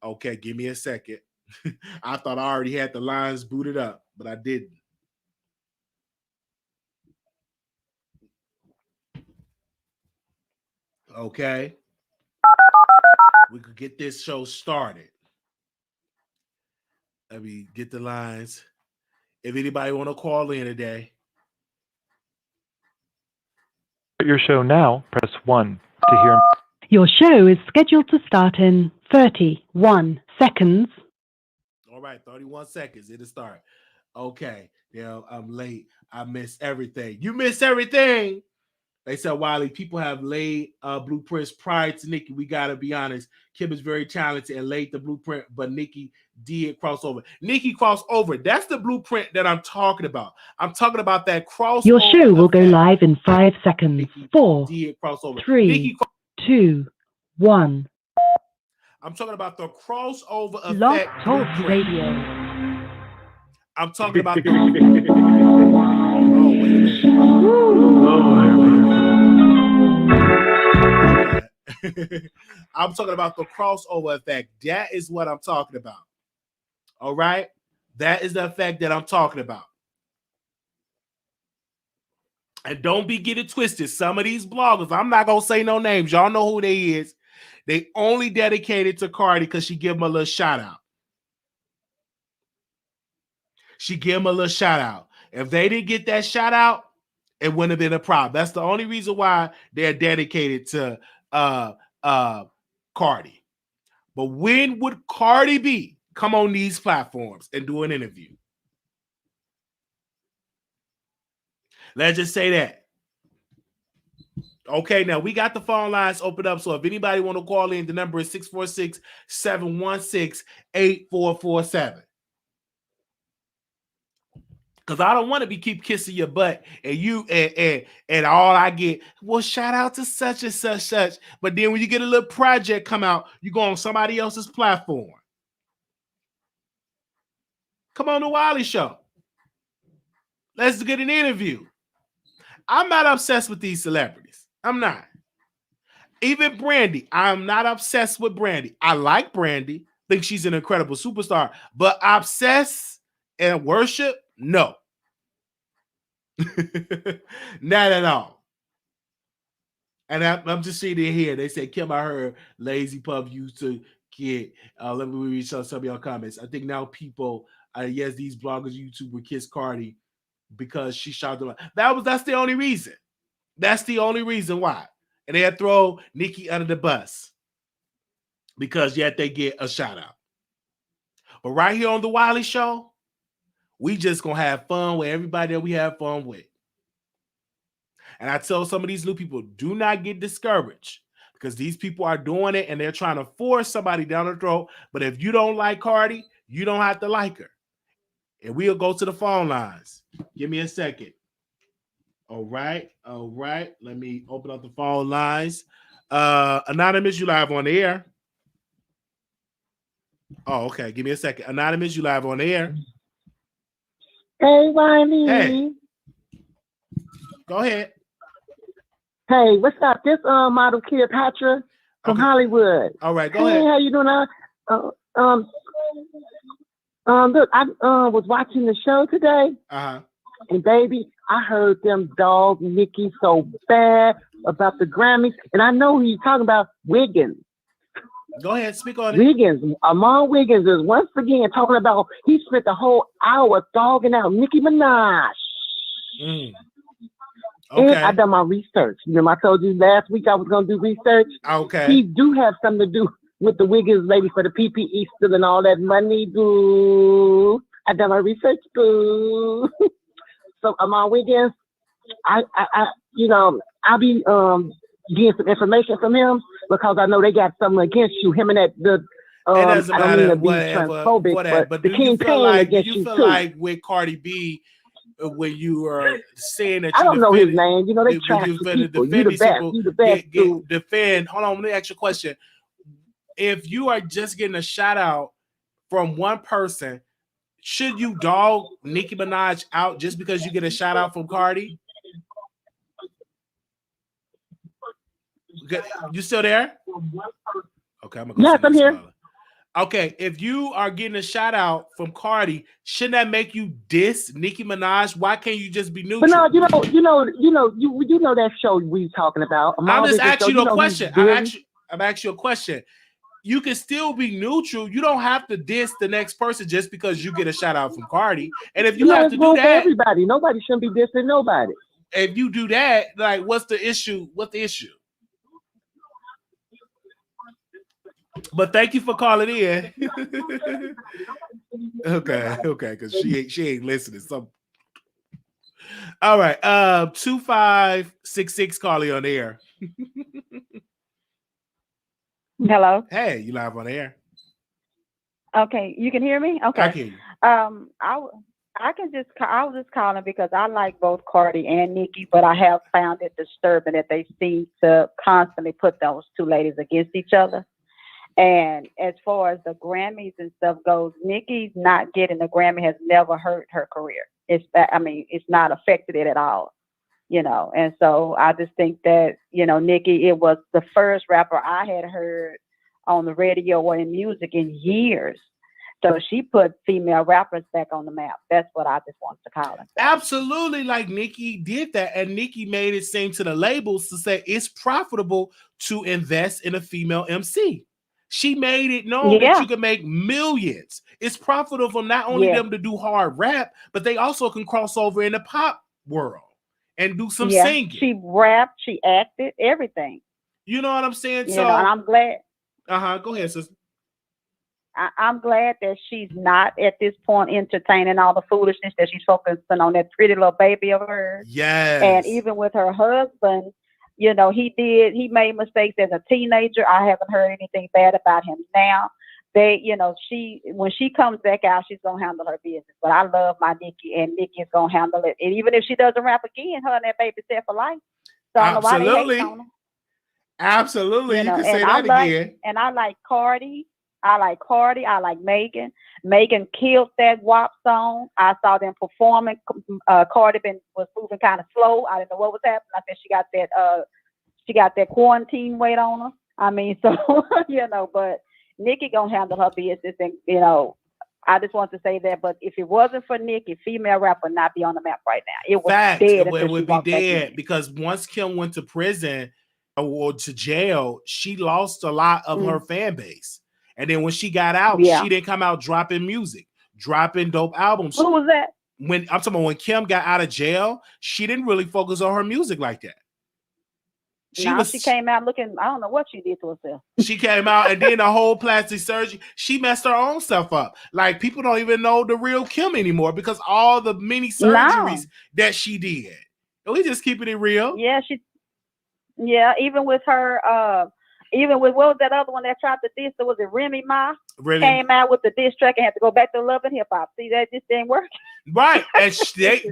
Speaker 1: Okay, give me a second. I thought I already had the lines booted up, but I didn't. Okay. We could get this show started. Let me get the lines. If anybody want to call in today.
Speaker 2: Your show now, press 1 to hear.
Speaker 3: Your show is scheduled to start in 31 seconds.
Speaker 1: All right, 31 seconds. It'll start. Okay. Yeah, I'm late. I missed everything. You missed everything. They said, Wiley, people have laid blueprints prior to Nicki. We got to be honest. Kim is very talented and laid the blueprint, but Nicki did cross over. Nicki crossed over. That's the blueprint that I'm talking about. I'm talking about that crossover.
Speaker 3: Your show will go live in 5 seconds.
Speaker 1: Nicki
Speaker 3: 4,
Speaker 1: did crossover.
Speaker 3: 3, 2, 1.
Speaker 1: I'm talking about the crossover effect.
Speaker 3: Blog Talk Radio.
Speaker 1: I'm talking about the... Oh, wait a minute. I'm talking about the crossover effect. That is what I'm talking about. All right? That is the effect that I'm talking about. And don't be getting twisted. Some of these bloggers, I'm not going to say no names. Y'all know who they is. They only dedicated to Cardi because she give them a little shout out. She give them a little shout out. If they didn't get that shout out, it wouldn't have been a problem. That's the only reason why they're dedicated to Cardi. But when would Cardi B come on these platforms and do an interview? Let's just say that. Okay, now we got the phone lines open up. So if anybody want to call in, the number is 646-716-8447. Because I don't want to keep kissing your butt and you and all I get, well, shout out to such and such. But then when you get a little project come out, you go on somebody else's platform. Come on the Wiley Show. Let's get an interview. I'm not obsessed with these celebrities. I'm not. Even Brandy, I'm not obsessed with Brandy. I like Brandy. Think she's an incredible superstar. But obsessed and worship, no. Not at all. And I'm just seeing it here. They say, Kim, I heard Lazy Puff used to get, let me read some of your comments. I think now people, yes, these bloggers, YouTube would kiss Cardi because she shot them. That's the only reason. That's the only reason why. And they had throw Nicki under the bus because yet they get a shout out. But right here on the Wiley Show, We just gonna have fun with everybody that we have fun with. And I tell some of these new people, do not get discouraged because these people are doing it and they're trying to force somebody down the throat. But if you don't like Cardi, you don't have to like her. And we'll go to the phone lines. Give me a second. All right. Let me open up the phone lines. Anonymous, you live on the air. Oh, okay. Give me a second. Anonymous, you live on the air.
Speaker 4: Hey, Wiley.
Speaker 1: Hey. Go ahead.
Speaker 4: Hey, what's up? This model Cleopatra from Hollywood.
Speaker 1: All right, go ahead.
Speaker 4: Hey, how you doing? Look, I was watching the show today. And baby, I heard them dog Nicki so bad about the Grammys, and I know who you're talking about, Wiggins.
Speaker 1: Go ahead, speak on it.
Speaker 4: Wiggins, Amon Wiggins is once again talking about he spent the whole hour dogging out Nicki Minaj.
Speaker 1: Okay.
Speaker 4: And I done my research. Remember I told you last week I was going to do research?
Speaker 1: Okay.
Speaker 4: He do have something to do with the Wiggins lady for the PPE stealing all that money, boo. I done my research, boo. So Amon Wiggins, I'll be getting some information from him because I know they got something against you. Him and that
Speaker 1: it doesn't matter,
Speaker 4: transphobic,
Speaker 1: but
Speaker 4: the
Speaker 1: do you feel like with Cardi B, when you are saying that
Speaker 4: I don't know his name, you know they trash people. You the best. You the best.
Speaker 1: Defend. Hold on, let me ask you a question. If you are just getting a shout out from one person, should you dog Nicki Minaj out just because you get a shout out from Cardi? You still there? Okay, I'm gonna go.
Speaker 4: Yes, I'm here.
Speaker 1: Okay, if you are getting a shout out from Cardi, shouldn't that make you diss Nicki Minaj? Why can't you just be neutral?
Speaker 4: But no, you know that show we talking about.
Speaker 1: I'm just asking you a question. I'm asking you a question. You can still be neutral. You don't have to diss the next person just because you get a shout out from Cardi. And if you have to do that,
Speaker 4: everybody, nobody shouldn't be dissing nobody.
Speaker 1: If you do that, like, what's the issue? What's the issue? But thank you for calling in. okay, because she ain't listening. So, all right, 2566 calling on the air.
Speaker 5: Hello.
Speaker 1: Hey, you live on the air.
Speaker 5: Okay, you can hear me. Okay,
Speaker 1: I can hear you.
Speaker 5: I was just calling because I like both Cardi and Nicki, but I have found it disturbing that they seem to constantly put those two ladies against each other. And as far as the Grammys and stuff goes, Nicki's not getting a Grammy has never hurt her career. It's not affected it at all, And so I just think that, Nicki, it was the first rapper I had heard on the radio or in music in years. So she put female rappers back on the map. That's what I just want to call it.
Speaker 1: Absolutely, like Nicki did that, and Nicki made it seem to the labels to say it's profitable to invest in a female MC. She made it known that you can make millions. It's profitable for not only them to do hard rap, but they also can cross over in the pop world and do some singing.
Speaker 5: She rapped, she acted, everything.
Speaker 1: You know what I'm saying?
Speaker 5: And I'm glad.
Speaker 1: Go ahead, sister.
Speaker 5: I'm glad that she's not at this point entertaining all the foolishness that she's focusing on that pretty little baby of hers.
Speaker 1: Yes.
Speaker 5: And even with her husband, he made mistakes as a teenager. I haven't heard anything bad about him now. When she comes back out, she's gonna handle her business. But I love my Nicki, and Nicki is gonna handle it. And even if she doesn't rap again, her and that baby set for life. So I don't know why they hate on her.
Speaker 1: Absolutely, you can say that again.
Speaker 5: And I like Cardi. I like Megan. Megan killed that WAP song. I saw them performing. Cardi was moving kind of slow. I didn't know what was happening. I said she got that quarantine weight on her. I mean, so but Nicki gonna handle her business, and I just want to say that. But if it wasn't for Nicki, female rap would not be on the map right now. It was dead.
Speaker 1: It would be dead because once Kim went to prison or to jail, she lost a lot of her fan base. And then when she got out, she didn't come out dropping music, dropping dope albums.
Speaker 5: Who was that?
Speaker 1: I'm talking about when Kim got out of jail, she didn't really focus on her music like that.
Speaker 5: She came out looking, I don't know what she did to herself.
Speaker 1: She came out and then the whole plastic surgery, she messed her own stuff up. Like people don't even know the real Kim anymore because all the many surgeries that she did. And we just keeping it real.
Speaker 5: Yeah, even with her, even with what was that other one that tried to diss? Was it Remy Ma? Came out with the diss track and had to go back to Love and Hip Hop. See, that just didn't work.
Speaker 1: Right. And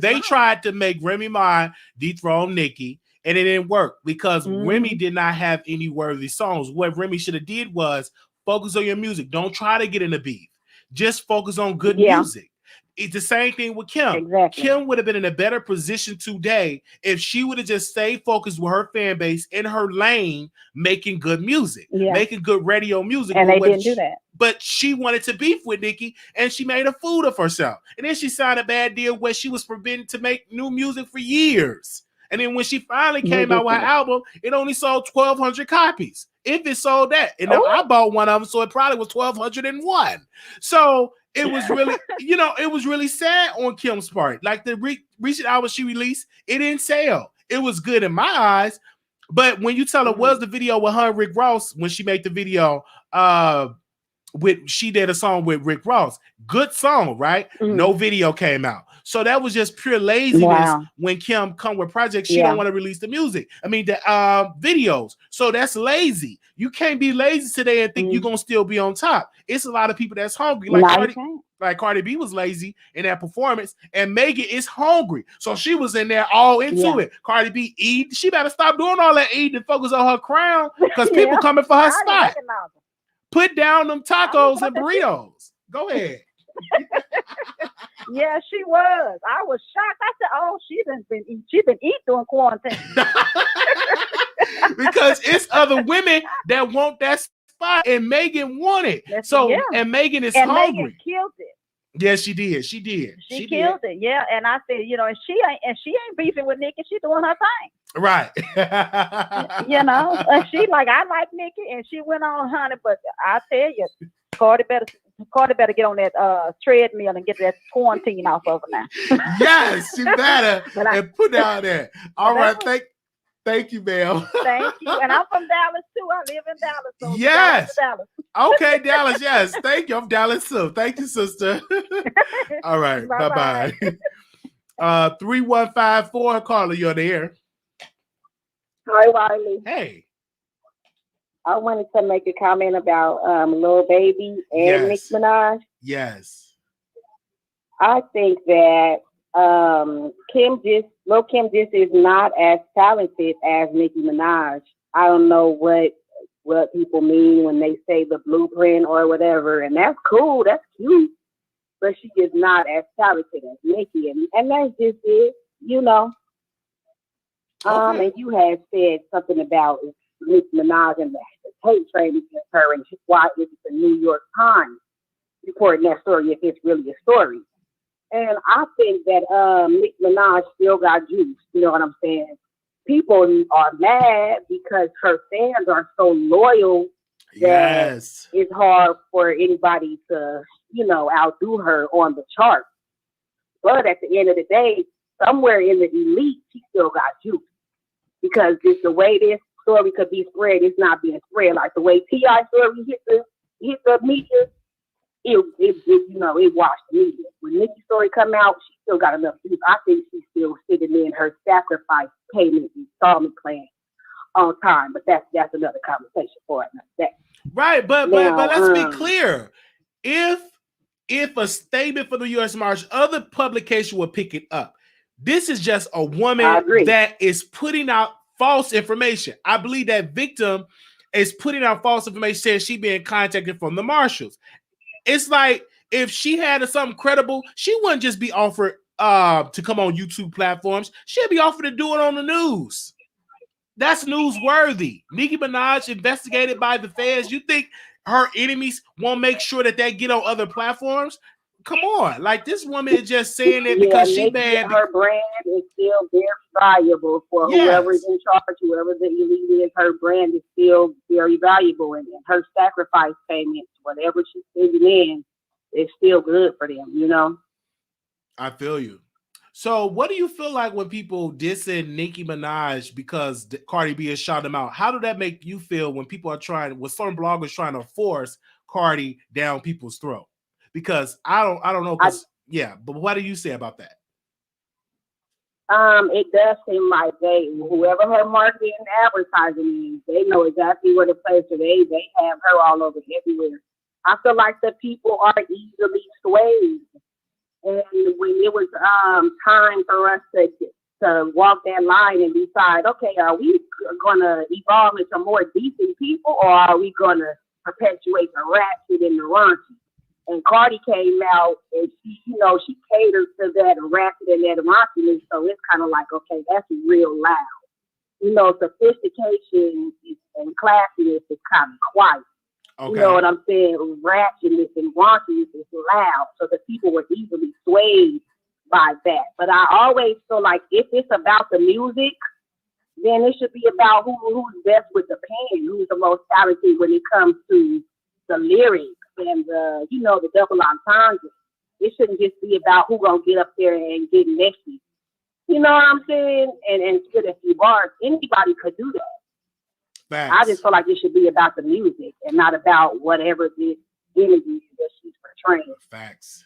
Speaker 1: they tried to make Remy Ma dethrone Nicki, and it didn't work because Remy did not have any worthy songs. What Remy should have did was focus on your music. Don't try to get in a beef. Just focus on good music. It's the same thing with Kim.
Speaker 5: Exactly.
Speaker 1: Kim would have been in a better position today if she would have just stayed focused with her fan base in her lane, making good music, making good radio music.
Speaker 5: And they didn't do that.
Speaker 1: But she wanted to beef with Nicki, and she made a fool of herself. And then she signed a bad deal where she was forbidden to make new music for years. And then when she finally came out with her album, it only sold 1,200 copies. If it sold that. And I bought one of them, so it probably was 1,201. So it was really, it was really sad on Kim's part. Like the recent album she released, it didn't sell. It was good in my eyes. But when you tell her was the video with her and Rick Ross, when she made the video, she did a song with Rick Ross. Good song, right? No video came out. So that was just pure laziness when Kim come with projects. She don't want to release the music. I mean, the videos. So that's lazy. You can't be lazy today and think you're going to still be on top. It's a lot of people that's hungry. Like Cardi B was lazy in that performance, and Megan is hungry. So she was in there all into it. Cardi B eat. She better stop doing all that eating and focus on her crown because people coming for her spot. Put down them tacos and burritos. Go ahead.
Speaker 5: Yeah, she was. I was shocked. I said, "Oh, she's been eating during quarantine."
Speaker 1: Because it's other women that want that spot, and Megan wanted. And Megan is hungry.
Speaker 5: Megan killed it.
Speaker 1: Yes, she did. She
Speaker 5: killed it. Yeah, and I said, and she ain't beefing with Nicki. She's doing her thing.
Speaker 1: Right.
Speaker 5: And she like, I like Nicki, and she went on, honey. But I tell you, Cardi better get on that treadmill and get that quarantine off of her now.
Speaker 1: Yes, she better and put down there. All right, thank you, ma'am.
Speaker 5: Thank you. And I'm from Dallas too. I live in Dallas. So
Speaker 1: yes.
Speaker 5: Dallas.
Speaker 1: Okay, Dallas. Yes. Thank you. I'm Dallas too. Thank you, sister. All right. Bye-bye. 3154, caller, you're there.
Speaker 4: Hi, Wiley.
Speaker 1: Hey.
Speaker 4: I wanted to make a comment about Lil Baby and Nicki Minaj.
Speaker 1: Yes.
Speaker 4: I think that Lil Kim just is not as talented as Nicki Minaj. I don't know what people mean when they say the blueprint or whatever, and that's cool, that's cute, but she is not as talented as Nicki, and that's just it, Okay. And you had said something about Nicki Minaj and the hate train against her, and why is it the New York Times reporting that story if it's really a story? And I think that Nicki Minaj still got juice. You know what I'm saying? People are mad because her fans are so loyal that it's hard for anybody to, outdo her on the chart. But at the end of the day, somewhere in the elite, she still got juice. Because just the way this story could be spread, it's not being spread. Like the way T.I. story hit the media, it washed the media. When Nicki's story come out, she still got enough juice. I think she's still sitting in her sacrifice payment installment plan on time. But that's another conversation for another day.
Speaker 1: Right, but let's be clear. If a statement from the U.S. Marshal, other publication will pick it up. This is just a woman that is putting out false information. I believe that victim is putting out false information, saying she being contacted from the marshals. It's like if she had something credible, she wouldn't just be offered to come on YouTube platforms. She'd be offered to do it on the news. That's newsworthy. Nicki Minaj investigated by the feds. You think her enemies won't make sure that they get on other platforms? Come on, like this woman is just saying it because she bad.
Speaker 4: Her brand is still very valuable for whoever's in charge, whoever the elite is. Her brand is still very valuable, and her sacrifice payments, whatever she's sending in, is still good for them.
Speaker 1: I feel you. So, what do you feel like when people dissing Nicki Minaj because Cardi B has shot them out? How do that make you feel when people are when some bloggers trying to force Cardi down people's throat? Because I don't know. Because but what do you say about that?
Speaker 4: It does seem like whoever her marketing and advertising is, they know exactly where to place her. They have her all over everywhere. I feel like the people are easily swayed. And when it was time for us to walk that line and decide, okay, are we going to evolve into more decent people, or are we going to perpetuate the ratchet and the raunchy? And Cardi came out and she caters to that ratchet and that raunchiness. So it's kind of like, okay, that's real loud. Sophistication and classiness is kind of quiet. Okay. You know what I'm saying? Ratchetness and raunchiness is loud. So the people were easily swayed by that. But I always feel like if it's about the music, then it should be about who's best with the pen, who's the most talented when it comes to the lyrics and the double entendre. It shouldn't just be about who's gonna get up there and get messy. You know what I'm saying? And spit a few bars. Anybody could do that. Facts. I just feel like it should be about the music and not about whatever this energy that she's portraying.
Speaker 1: Facts.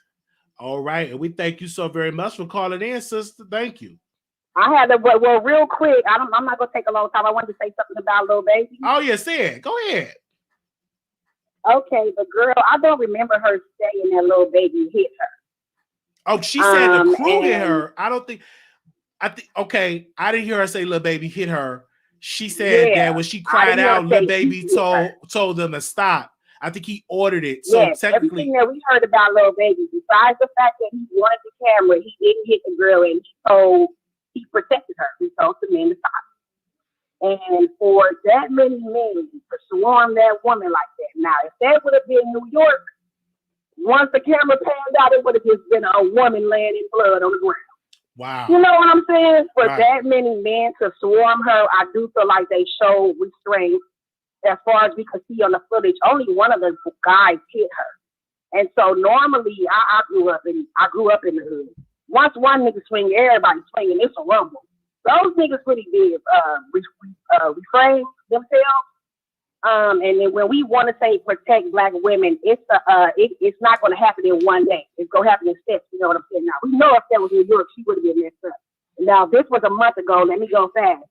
Speaker 1: All right. And we thank you so very much for calling in, sister. Thank you.
Speaker 4: I had to, well, real quick, I'm not going to take a long time. I wanted to say something about Lil Baby.
Speaker 1: Oh, yeah, say it. Go ahead.
Speaker 4: Okay, the girl, I don't remember her saying that Lil Baby hit her.
Speaker 1: Oh, she said the crew hit her. I didn't hear her say Lil Baby hit her. She said that when she cried out, Lil Baby told them to stop. I think he ordered it. So technically,
Speaker 4: everything that we heard about Lil Baby, besides the fact that he wanted the camera, he didn't hit the girl, and he protected her. He told the men to stop. And for that many men to swarm that woman like that, now if that would have been New York, once the camera panned out, it would have just been a woman laying in blood on the ground.
Speaker 1: Wow.
Speaker 4: You know what I'm saying? For that many men to swarm her, I do feel like they showed restraint. As far as we could see on the footage, only one of the guys hit her. And so normally, I grew up in the hood. Once one nigga swing, everybody swinging. It's a rumble. Those niggas really did refrain themselves. And then when we want to say protect Black women, it's not going to happen in one day. It's going to happen in steps. You know what I'm saying? Now we know if that was New York, she would have been messed up. Now this was a month ago. Let me go fast.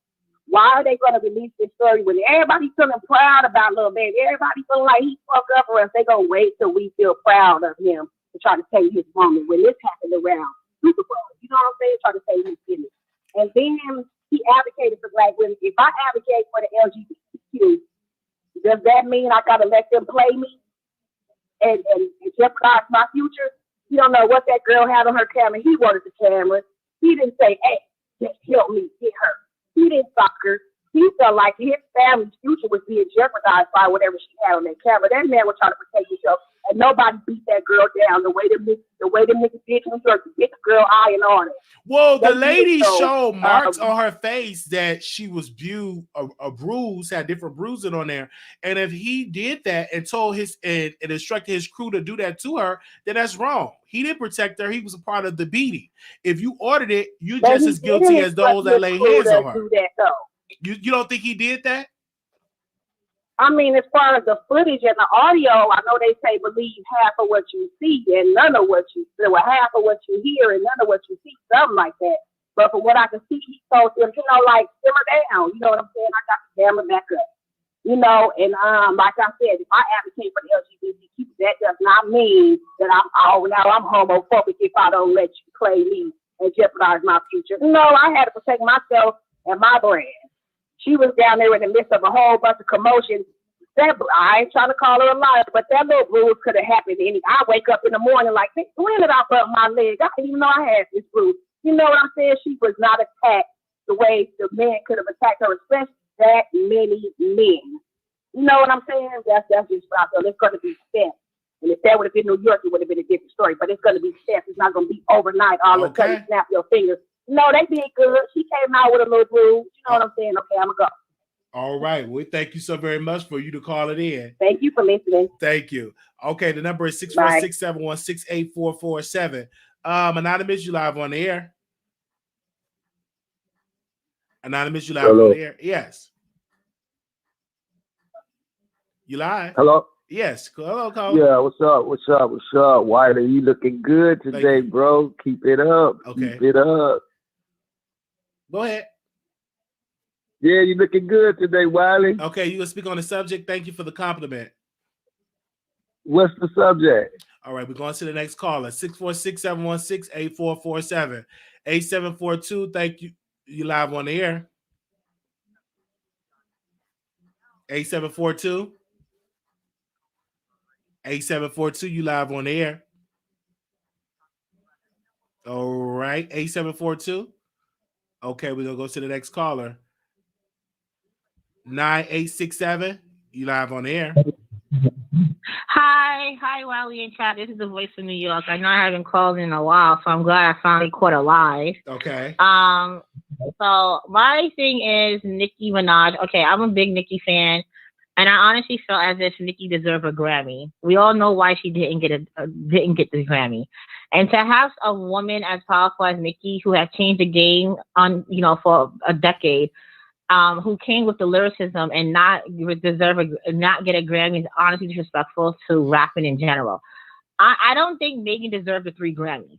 Speaker 4: Why are they going to release this story when everybody's feeling proud about Lil Baby? Everybody feeling like he fucked up for us. They going to wait till we feel proud of him to try to take his moment when this happened around Super Bowl. You know what I'm saying? Try to take his business. And then he advocated for Black women. If I advocate for the LGBTQ, does that mean I gotta let them play me and jeopardize my future? You don't know what that girl had on her camera. He wanted the camera. He didn't say, hey, just help me get her. He didn't fuck her. He felt like his family's future was being jeopardized by whatever she had on that camera. That man was trying to protect himself, and nobody beat that girl down the way them niggas did to her to get the girl eye and on it.
Speaker 1: Well, the lady showed marks on her face that she was a bruise, had different bruising on there. And if he did that and told and instructed his crew to do that to her, then that's wrong. He didn't protect her. He was a part of the beating. If you ordered it, you're just as guilty as those that lay hands on her. You don't think he did that?
Speaker 4: I mean, as far as the footage and the audio, I know they say believe half of what you see and none of what you see, or half of what you hear and none of what you see, something like that. But from what I can see, he told them, like, simmer down. You know what I'm saying? I got the camera back up. And like I said, if I advocate for the LGBTQ, that does not mean that I'm homophobic if I don't let you play me and jeopardize my future. No, I had to protect myself and my brand. She was down there in the midst of a whole bunch of commotion. I ain't trying to call her a liar, but that little bruise could have happened. I wake up in the morning like, when did I bump my leg? I didn't even know I had this bruise. You know what I'm saying? She was not attacked the way the men could have attacked her, especially that many men. You know what I'm saying? That's just what I feel. It's going to be steps. And if that would have been New York, it would have been a different story. But it's going to be steps. It's not going to be overnight. All of a sudden, snap your fingers. No, they did good. She came out with a little bruise. You know what I'm saying? Okay, I'm going to go.
Speaker 1: All right. Well, thank you so very much for you to call it in.
Speaker 4: Thank you for listening.
Speaker 1: Thank you. Okay, the number is 646-716-8447. Anonymous, you live on the air. Anonymous, you live
Speaker 6: Hello.
Speaker 1: on the air? Yes. You live?
Speaker 6: Hello.
Speaker 1: Yes. Hello, Cole.
Speaker 6: Yeah. What's up? What's up? What's up? Wiley, you looking good today,
Speaker 1: you.
Speaker 6: bro? Keep it up.
Speaker 1: Okay.
Speaker 6: Keep it up.
Speaker 1: Go ahead.
Speaker 6: Yeah, you looking good today, Wiley.
Speaker 1: Okay, you gonna speak on the subject. Thank you for the compliment.
Speaker 6: What's the subject?
Speaker 1: All right, we're going to the next caller. 646-716-8447. 8742. Thank you. You live on the air. 8742. 8742. You live on the air. All right, 8742. Okay, we're gonna go to the next caller. 9867. You live on the air.
Speaker 7: Hi, Wiley and Chad. This is the voice of New York. I know I haven't called in a while, so I'm glad I finally caught it live.
Speaker 1: Okay.
Speaker 7: So my thing is Nicki Minaj. Okay, I'm a big Nicki fan, and I honestly feel as if Nicki deserved a Grammy. We all know why she didn't get the Grammy, and to have a woman as powerful as Nicki, who has changed the game for a decade, who came with the lyricism and not get a Grammy is honestly disrespectful to rapping in general. I don't think Megan deserved the 3 Grammys.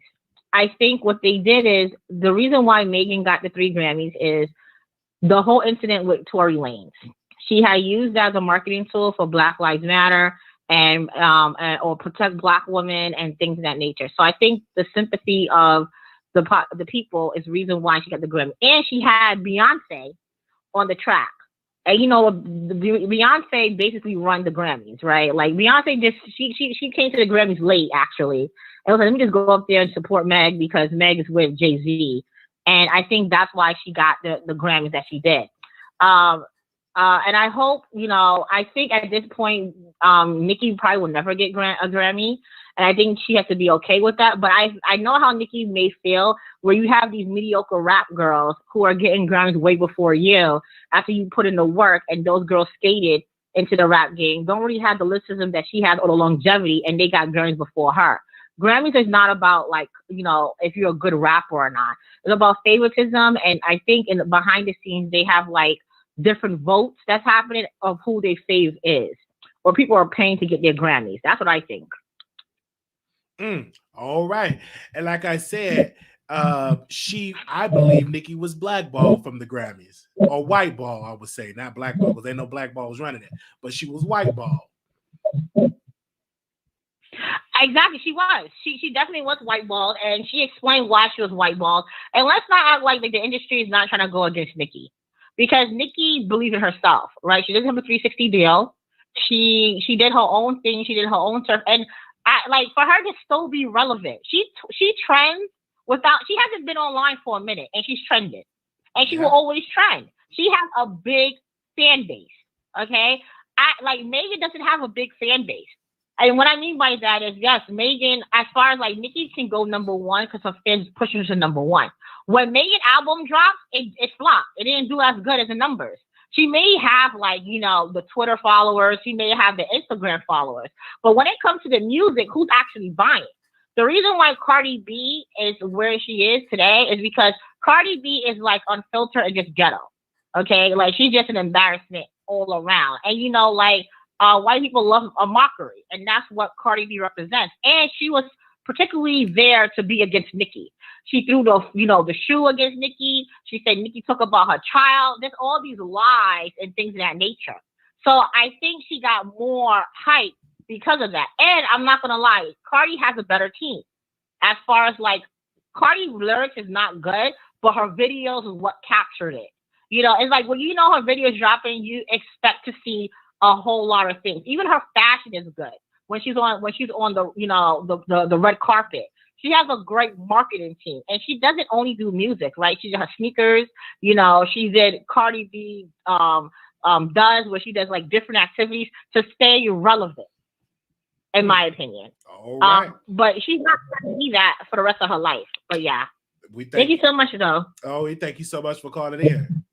Speaker 7: I think what they did is the reason why Megan got the 3 Grammys is the whole incident with Tory Lanez. She had used that as a marketing tool for Black Lives Matter and or protect Black women and things of that nature. So I think the sympathy of the people is the reason why she got the Grammy. And she had Beyonce on the track. And Beyonce basically run the Grammys, right? Like Beyonce she came to the Grammys late actually. And was like, let me just go up there and support Meg because Meg is with Jay-Z. And I think that's why she got the Grammys that she did. And I hope, I think at this point, Nicki probably will never get a Grammy. And I think she has to be okay with that. But I know how Nicki may feel where you have these mediocre rap girls who are getting Grammys way before you after you put in the work and those girls skated into the rap game. Don't really have the lyricism that she has or the longevity and they got Grammys before her. Grammys is not about if you're a good rapper or not. It's about favoritism. And I think behind the scenes, they have different votes that's happening of who their fave is. Or people are paying to get their Grammys. That's what I think.
Speaker 1: All right. And like I said, I believe Nicki was blackballed from the Grammys. Or whiteball, I would say. Not blackball, because ain't no black balls running it. But she was whiteball.
Speaker 7: Exactly, she was. She definitely was whiteballed, and she explained why she was whiteballed. And let's not act like the industry is not trying to go against Nicki. Because Nicki believes in herself, right? She doesn't have a 360 deal. She did her own thing. She did her own stuff. And for her to still be relevant, she trends without. She hasn't been online for a minute, and she's trended, and she will always trend. She has a big fan base. Okay, Megan doesn't have a big fan base, and what I mean by that is yes, Megan, as far as Nicki can go number one because her fans push her to number one. When Megan album dropped, it flopped. It didn't do as good as the numbers. She may have the Twitter followers. She may have the Instagram followers. But when it comes to the music, who's actually buying? The reason why Cardi B is where she is today is because Cardi B is unfiltered and just ghetto. Okay? She's just an embarrassment all around. And white people love a mockery. And that's what Cardi B represents. And she was particularly there to be against Nicki. She threw the shoe against Nicki. She said Nicki took about her child. There's all these lies and things of that nature. So I think she got more hype because of that. And I'm not going to lie, Cardi has a better team. As far as Cardi's lyrics is not good, but her videos is what captured it. It's when her videos dropping, you expect to see a whole lot of things. Even her fashion is good. When she's on the red carpet. She has a great marketing team, and she doesn't only do music, right? She does her sneakers, she did Cardi B does where she does different activities to stay relevant, in my opinion.
Speaker 1: All right.
Speaker 7: But she's not going to be that for the rest of her life. But yeah, thank you so much, though.
Speaker 1: Oh, we thank you so much for calling in.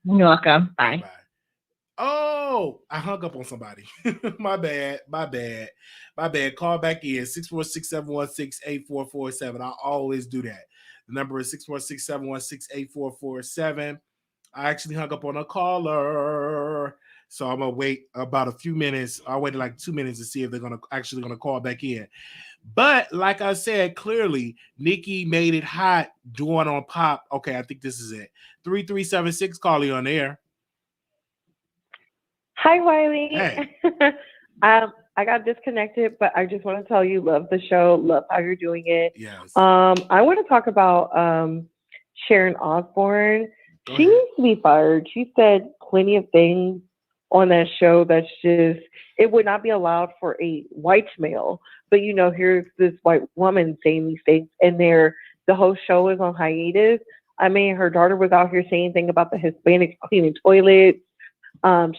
Speaker 7: You're welcome. Bye.
Speaker 1: Bye. Oh, I hung up on somebody. My bad. My bad. My bad. Call back in 646-716-8447. I always do that. The number is 646-716-8447. I actually hung up on a caller. So I'm gonna wait about a few minutes. I waited like 2 minutes to see if they're gonna call back in. But like I said, clearly Nicki made it hot doing on pop. Okay, I think this is it. 3376, call you on air.
Speaker 8: Hi, Wiley.
Speaker 1: Hey.
Speaker 8: I got disconnected, but I just want to tell you, love the show, love how you're doing it.
Speaker 1: Yes.
Speaker 8: I want to talk about Sharon Osbourne.
Speaker 1: Go
Speaker 8: She
Speaker 1: ahead.
Speaker 8: needs to be fired. She said plenty of things on that show that's just it would not be allowed for a white male. But here's this white woman saying these things, and the whole show is on hiatus. I mean, her daughter was out here saying things about the Hispanics cleaning toilets.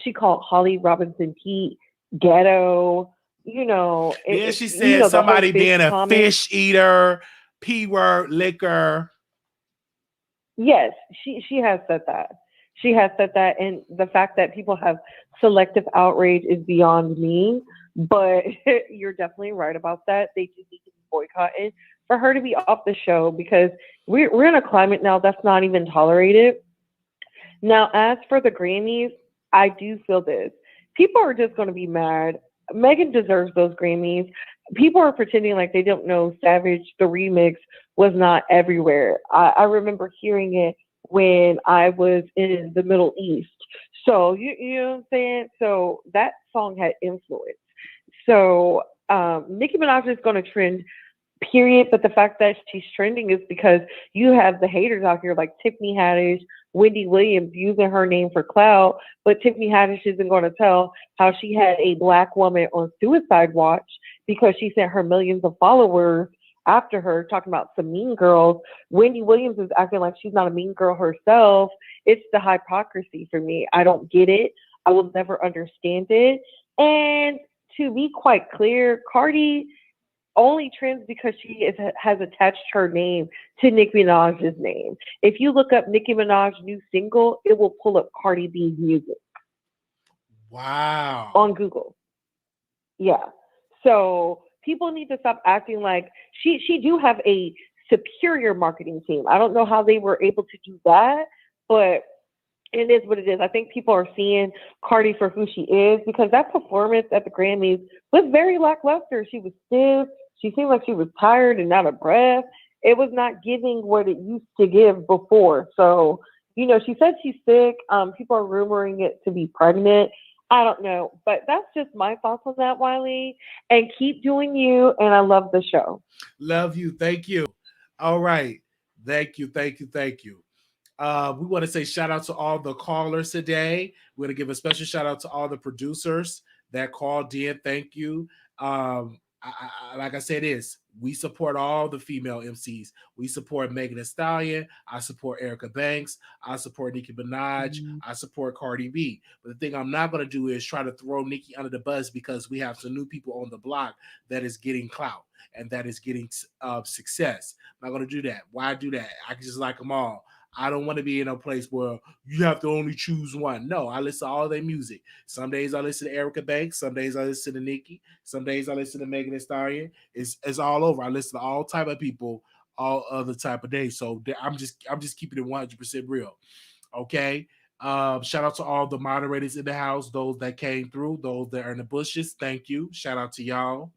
Speaker 8: She called Holly Robinson Pete ghetto.
Speaker 1: Then she said
Speaker 8: the
Speaker 1: somebody
Speaker 8: whole fish
Speaker 1: being a
Speaker 8: comment.
Speaker 1: fish eater, P word, liquor.
Speaker 8: Yes, she has said that. She has said that, and the fact that people have selective outrage is beyond me. But you're definitely right about that. They just need to be boycotted for her to be off the show because we're in a climate now that's not even tolerated. Now, as for the Grammys, I do feel this. People are just going to be mad. Megan deserves those Grammys. People are pretending like they don't know Savage, the remix, was not everywhere. I remember hearing it when I was in the Middle East. So, you know what I'm saying? So, that song had influence. So, Nicki Minaj is going to trend period. But the fact that she's trending is because you have the haters out here like Tiffany Haddish, Wendy Williams using her name for clout, but Tiffany Haddish isn't going to tell how she had a black woman on suicide watch because she sent her millions of followers after her talking about some mean girls. Wendy Williams is acting like she's not a mean girl herself. It's the hypocrisy for me. I don't get it. I will never understand it. And to be quite clear, Cardi only trends because has attached her name to Nicki Minaj's name. If you look up Nicki Minaj's new single, it will pull up Cardi B's music
Speaker 1: Wow.
Speaker 8: on Google. Yeah. So people need to stop acting like she do have a superior marketing team. I don't know how they were able to do that, but it is what it is. I think people are seeing Cardi for who she is because that performance at the Grammys was very lackluster. She was stiff. She seemed like she was tired and out of breath. It was not giving what it used to give before. So, she said she's sick. People are rumoring it to be pregnant. I don't know. But that's just my thoughts on that, Wiley. And keep doing you. And I love the show.
Speaker 1: Love you. Thank you. All right. Thank you. Thank you. Thank you. We want to say shout out to all the callers today. We're going to give a special shout out to all the producers that called in. Thank you. Like I said, we support all the female MCs. We support Megan Thee Stallion. I support Erica Banks. I support Nicki Minaj. I support Cardi B. But the thing I'm not going to do is try to throw Nicki under the bus because we have some new people on the block that is getting clout and that is getting success. I'm not going to do that. Why do that? I can just like them all. I don't want to be in a place where you have to only choose one. No, I listen to all their music. Some days I listen to Erica Banks. Some days I listen to Nicki. Some days I listen to Megan Thee Stallion. It's all over. I listen to all type of people, all other type of days. So I'm just keeping it 100% real. Okay. Shout out to all the moderators in the house, those that came through, those that are in the bushes. Thank you. Shout out to y'all.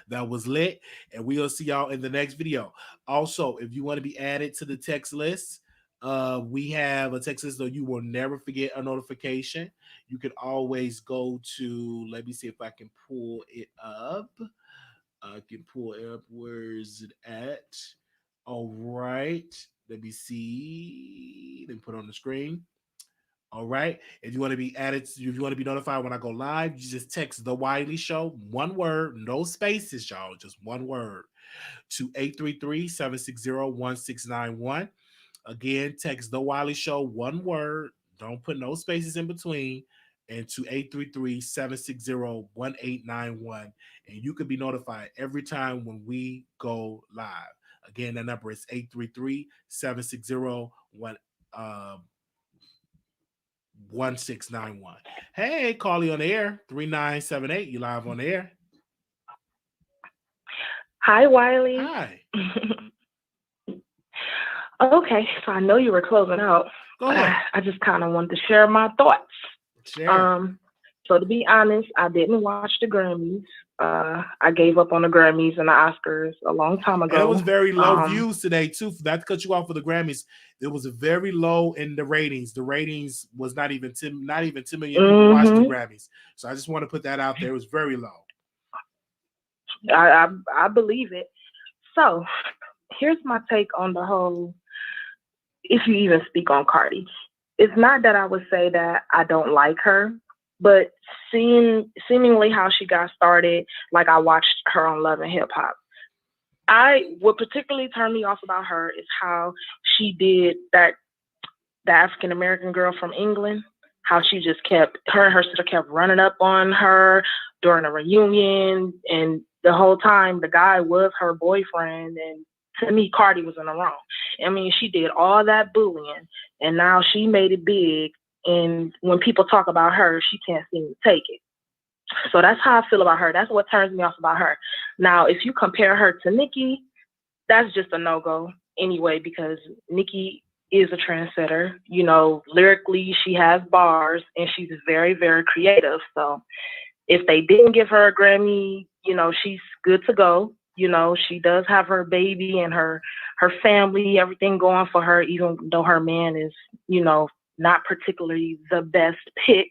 Speaker 1: That was lit. And we'll see y'all in the next video. Also, if you want to be added to the text list, we have a text list so you will never forget a notification. You can always go to, let me see if I can pull it up. I can pull it up. Where is it at? All right. Let me see. Let me put it on the screen. All right. If you want to be added, if you want to be notified when I go live, you just text the Wiley Show, one word, no spaces, y'all, just one word, to 833-760-1691. Again, text the Wiley Show, one word, don't put no spaces in between, and to 833-760-1891. And you can be notified every time when we go live. Again, that number is 833-760-1891. 1691. Hey, call you on the air. 3978. You live on the air.
Speaker 9: Hi, Wiley.
Speaker 1: Hi.
Speaker 9: Okay, so I know you were closing out.
Speaker 1: Go ahead.
Speaker 9: I just kind of wanted to share my thoughts.
Speaker 1: Share.
Speaker 9: So to be honest, I didn't watch the Grammys. I gave up on the Grammys and the Oscars a long time ago.
Speaker 1: And it was very low views today too. Not to cut you off for the Grammys, it was a very low in the ratings. The ratings was not even 10 million people watched the Grammys. So I just want to put that out there. It was very low.
Speaker 9: I believe it. So here's my take on the whole, if you even speak on Cardi. It's not that I would say that I don't like her, but seemingly how she got started, like I watched her on Love and Hip Hop. What particularly turned me off about her is how she did the African American girl from England, how she just kept, her and her sister kept running up on her during a reunion, and the whole time the guy was her boyfriend, and to me, Cardi was in the wrong. I mean, she did all that bullying, and now she made it big, and when people talk about her, she can't seem to take it. So that's how I feel about her. That's what turns me off about her. Now, if you compare her to Nicki, that's just a no-go anyway, because Nicki is a trendsetter. You know, lyrically, she has bars, and she's very, very creative. So if they didn't give her a Grammy, you know, she's good to go. You know, she does have her baby and her family, everything going for her, even though her man is, you know, not particularly the best pick.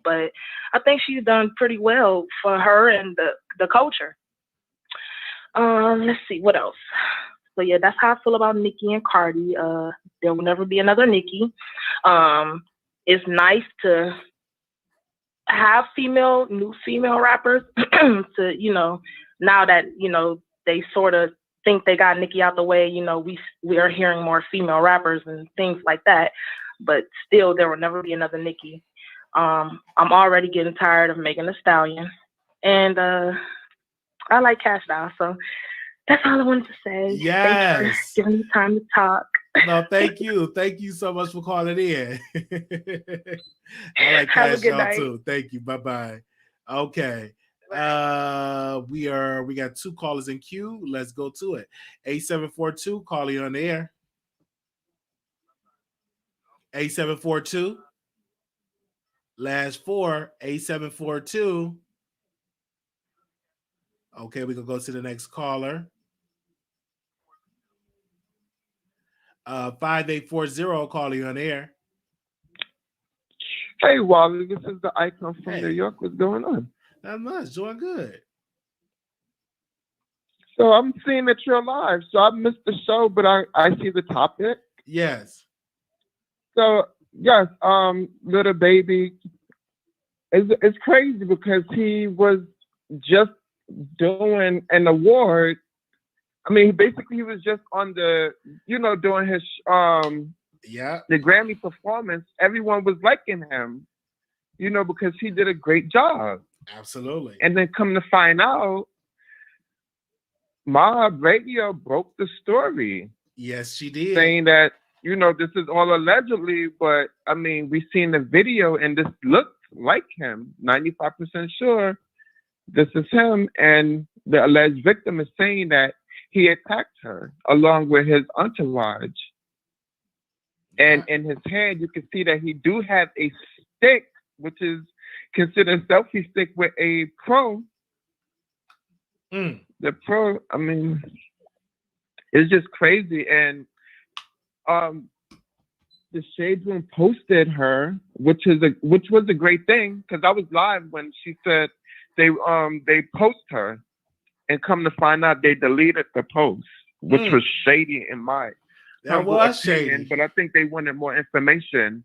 Speaker 9: But I think she's done pretty well for her and the culture. Let's see, what else? So yeah, that's how I feel about Nicki and Cardi. There will never be another Nicki. It's nice to have new female rappers to, you know, now that, you know, they sort of think they got Nicki out the way, you know, we are hearing more female rappers and things like that. But still, there will never be another Nicki. I'm already getting tired of Megan Thee Stallion, and I like Cash Doll. So that's all I wanted to say.
Speaker 1: Yes.
Speaker 9: Thanks for giving me time to talk.
Speaker 1: No, thank you. Thank you so much for calling in. I like
Speaker 9: Have a
Speaker 1: Cash
Speaker 9: good
Speaker 1: Doll
Speaker 9: night.
Speaker 1: too. Thank you. Bye-bye. Okay. We got two callers in queue. Let's go to it. 8742, calling on the air. 8742. Last four, 8742. Okay, we can go to the next caller. 5840, calling on the air.
Speaker 6: Hey, Wally, this is the icon from
Speaker 1: Hey.
Speaker 6: New York. What's going on?
Speaker 1: Not much. Doing good.
Speaker 6: So I'm seeing that you're live. So I missed the show, but I see the topic.
Speaker 1: Yes.
Speaker 6: So yes, Lil Baby, it's crazy because he was just doing an award. I mean, basically he was just on the, you know, doing his the Grammy performance. Everyone was liking him, you know, because he did a great job.
Speaker 1: Absolutely.
Speaker 6: And then come to find out, Mob Radio broke the story.
Speaker 1: Yes, she did.
Speaker 6: Saying that, you know, this is all allegedly, but I mean, we seen the video and this looks like him. 95% sure this is him. And the alleged victim is saying that he attacked her along with his entourage. And in his hand, you can see that he do have a stick, which is considered selfie stick with a pro. The pro, I mean, it's just crazy. And the Shade Room posted her, which was a great thing, because I was live when she said they post her, and come to find out they deleted the post, which was shady in my opinion, shady. But I think they wanted more information.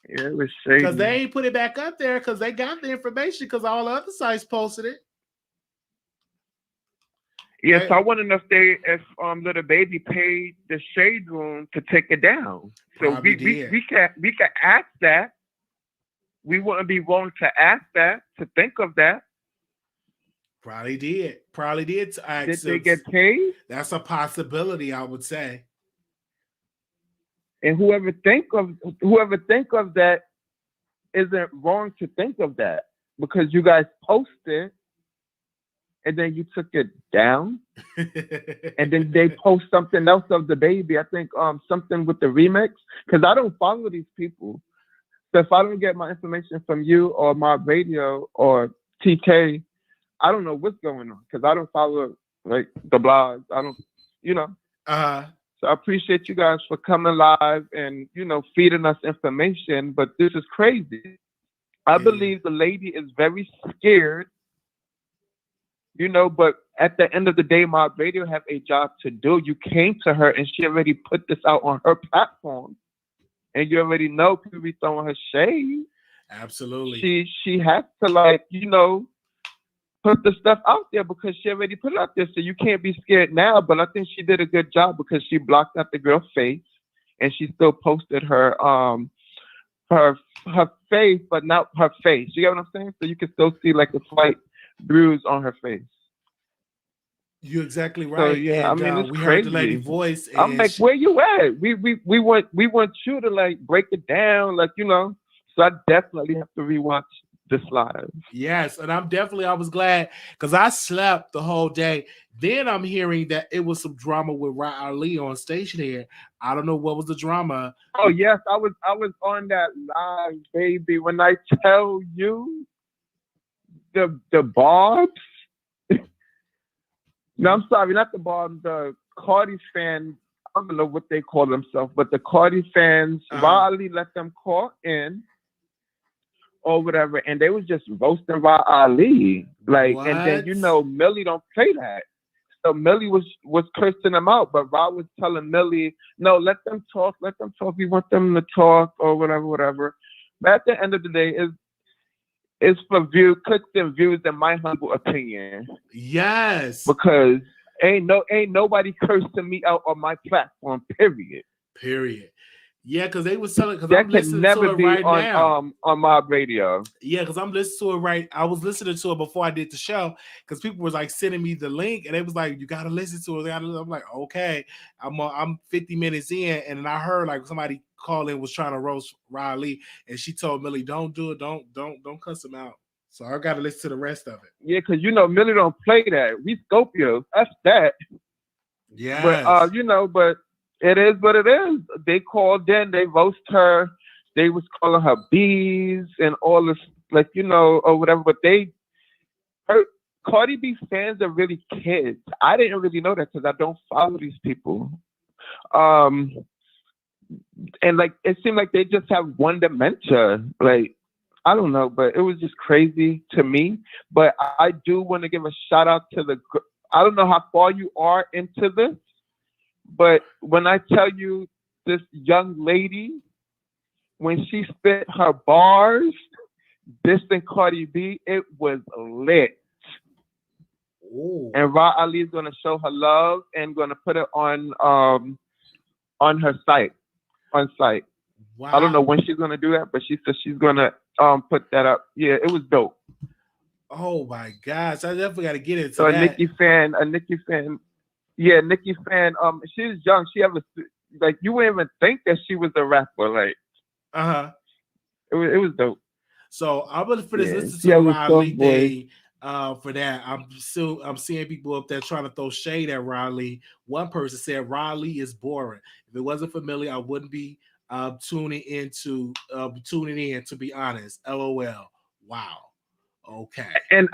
Speaker 6: Yeah, it was shady.
Speaker 1: Because they ain't put it back up there because they got the information because all the other sites posted it.
Speaker 6: Yes, yeah, so I want to know if Lil Baby paid the Shade Room to take it down. So we can ask that. We wouldn't be wrong to ask that, to think of that.
Speaker 1: Probably did.
Speaker 6: Did they get paid?
Speaker 1: That's a possibility, I would say.
Speaker 6: And whoever think of that isn't wrong to think of that, because you guys posted and then you took it down. And then they post something else of the baby. I think something with the remix. Because I don't follow these people. So if I don't get my information from you or my radio or TK, I don't know what's going on. Because I don't follow like the blogs. I don't, So I appreciate you guys for coming live and, feeding us information. But this is crazy. I believe the lady is very scared. But at the end of the day, my radio have a job to do. You came to her and she already put this out on her platform. And you already know people be throwing her shade.
Speaker 1: Absolutely.
Speaker 6: She has to put the stuff out there because she already put it out there. So you can't be scared now. But I think she did a good job because she blocked out the girl's face and she still posted her face, but not her face. You get what I'm saying? So you can still see like the slight bruise on her face.
Speaker 1: You're exactly right.
Speaker 6: So yeah,
Speaker 1: and,
Speaker 6: it's
Speaker 1: we
Speaker 6: crazy.
Speaker 1: heard the lady voice. And
Speaker 6: I'm like, where you at? We want you to break it down, So I definitely have to rewatch this live.
Speaker 1: Yes, and I was glad because I slept the whole day. Then I'm hearing that it was some drama with Riley on station here. I don't know what was the drama.
Speaker 6: Oh yes, I was on that live, baby. When I tell you the Barbs. No, I'm sorry, not the Barbs. The Cardi fans. I don't know what they call themselves, but the Cardi fans. Riley let them call in. Or whatever, and they was just roasting Riley,
Speaker 1: What?
Speaker 6: And then Millie don't play that, so Millie was cursing them out, but Rob was telling Millie, no, let them talk, we want them to talk or whatever. But at the end of the day, it's for clicks and views, in my humble opinion.
Speaker 1: Yes,
Speaker 6: because ain't nobody cursing me out on my platform. Period.
Speaker 1: Yeah, because they was telling, because
Speaker 6: that
Speaker 1: I'm
Speaker 6: can
Speaker 1: listening
Speaker 6: never
Speaker 1: to it
Speaker 6: be
Speaker 1: right now.
Speaker 6: On my radio.
Speaker 1: Yeah, because I'm listening to it right. I was listening to it before I did the show because people was sending me the link and they was like, "You gotta listen to it." I'm like, "Okay." I'm 50 minutes in, and then I heard somebody call in was trying to roast Riley, and she told Millie, "Don't do it. Don't cuss him out." So I got to listen to the rest of it.
Speaker 6: Yeah, because Millie don't play that. We Scorpio. That's that.
Speaker 1: Yeah.
Speaker 6: But but. It is what it is. They called in, they roast her, they was calling her bees and all this, or whatever. But Cardi B fans are really kids. I didn't really know that because I don't follow these people. And it seemed like they just have one dementia. I don't know, but it was just crazy to me. But I do want to give a shout out to I don't know how far you are into this. But when I tell you this young lady, when she spit her bars, dissing Cardi B, it was lit.
Speaker 1: Ooh.
Speaker 6: And Riley is going to show her love and going to put it on her site, on site.
Speaker 1: Wow.
Speaker 6: I don't know when she's going to do that, but she said she's going to put that up. Yeah, it was dope.
Speaker 1: Oh my gosh, I definitely got to get into
Speaker 6: that.
Speaker 1: A
Speaker 6: Nicki fan. Yeah, Nicki fan. She's young. She ever you wouldn't even think that she was a rapper. It was dope.
Speaker 1: So I'm gonna finish listening to Riley Day. For that, I'm seeing people up there trying to throw shade at Riley. One person said Riley is boring. If it wasn't for Millie, I wouldn't be tuning in. To be honest, LOL. Wow. Okay.
Speaker 6: And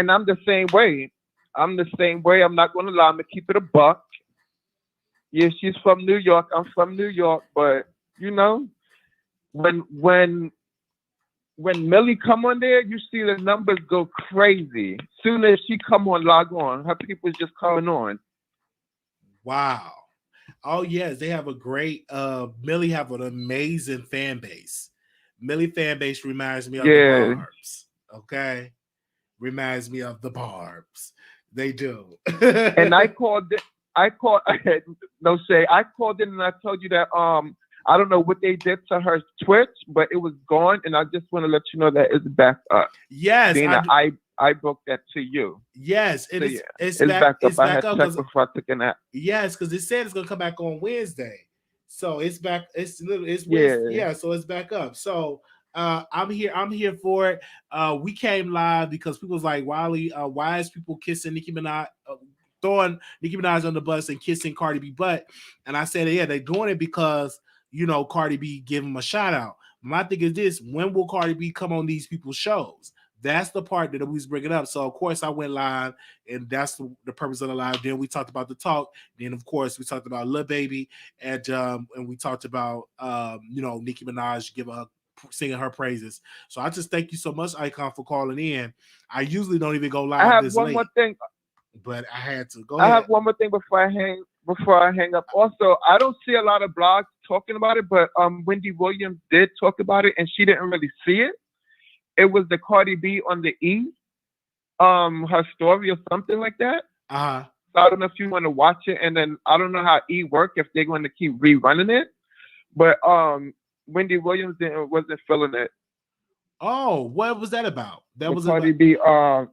Speaker 6: I'm the same way. I'm not going to lie. I'm going to keep it a buck. Yeah, she's from New York. I'm from New York. But, when Millie come on there, you see the numbers go crazy. Soon as she come on, log on, her people's just coming on.
Speaker 1: Wow. Oh, yes. They have a great, Millie have an amazing fan base. Millie fan base reminds me of the Barbs. Okay? Reminds me of the Barbs. They do.
Speaker 6: And I called no shade. I called in and I told you that I don't know what they did to her Twitch, but it was gone, and I just want to let you know that it's back up.
Speaker 1: Yes,
Speaker 6: Dina, I broke that to you.
Speaker 1: Yes, it's
Speaker 6: back up.
Speaker 1: It's
Speaker 6: I
Speaker 1: back
Speaker 6: had
Speaker 1: up
Speaker 6: checked before I took a nap.
Speaker 1: Yes, because it said it's gonna come back on Wednesday. So it's back. It's little.
Speaker 6: Yeah.
Speaker 1: Yeah. So it's back up. So I'm here. I'm here for it. We came live because people was like, Wiley, why is people kissing Nicki Minaj, throwing Nicki Minaj on the bus and kissing Cardi B butt? And I said, yeah, they're doing it because Cardi B give them a shout out. My thing is this: when will Cardi B come on these people's shows? That's the part that we was bringing up. So of course I went live, and that's the purpose of the live. Then we talked about the talk. Then of course we talked about Lil Baby, and we talked about Nicki Minaj singing her praises. So I just thank you so much, Icon, for calling in. I usually don't even go live
Speaker 6: I have
Speaker 1: this
Speaker 6: one
Speaker 1: late,
Speaker 6: more thing.
Speaker 1: but I had to go
Speaker 6: I
Speaker 1: ahead.
Speaker 6: have one more thing before I hang up. Also, I don't see a lot of blogs talking about it, but Wendy Williams did talk about it, and she didn't really see it. It was the Cardi B on the E, her story or something like that.
Speaker 1: Uh-huh.
Speaker 6: So I don't know if you want to watch it, and then I don't know how E work, if they're going to keep rerunning it, but Wendy Williams wasn't feeling it.
Speaker 1: Oh, what was that about? That was
Speaker 6: Cardi
Speaker 1: about...
Speaker 6: B.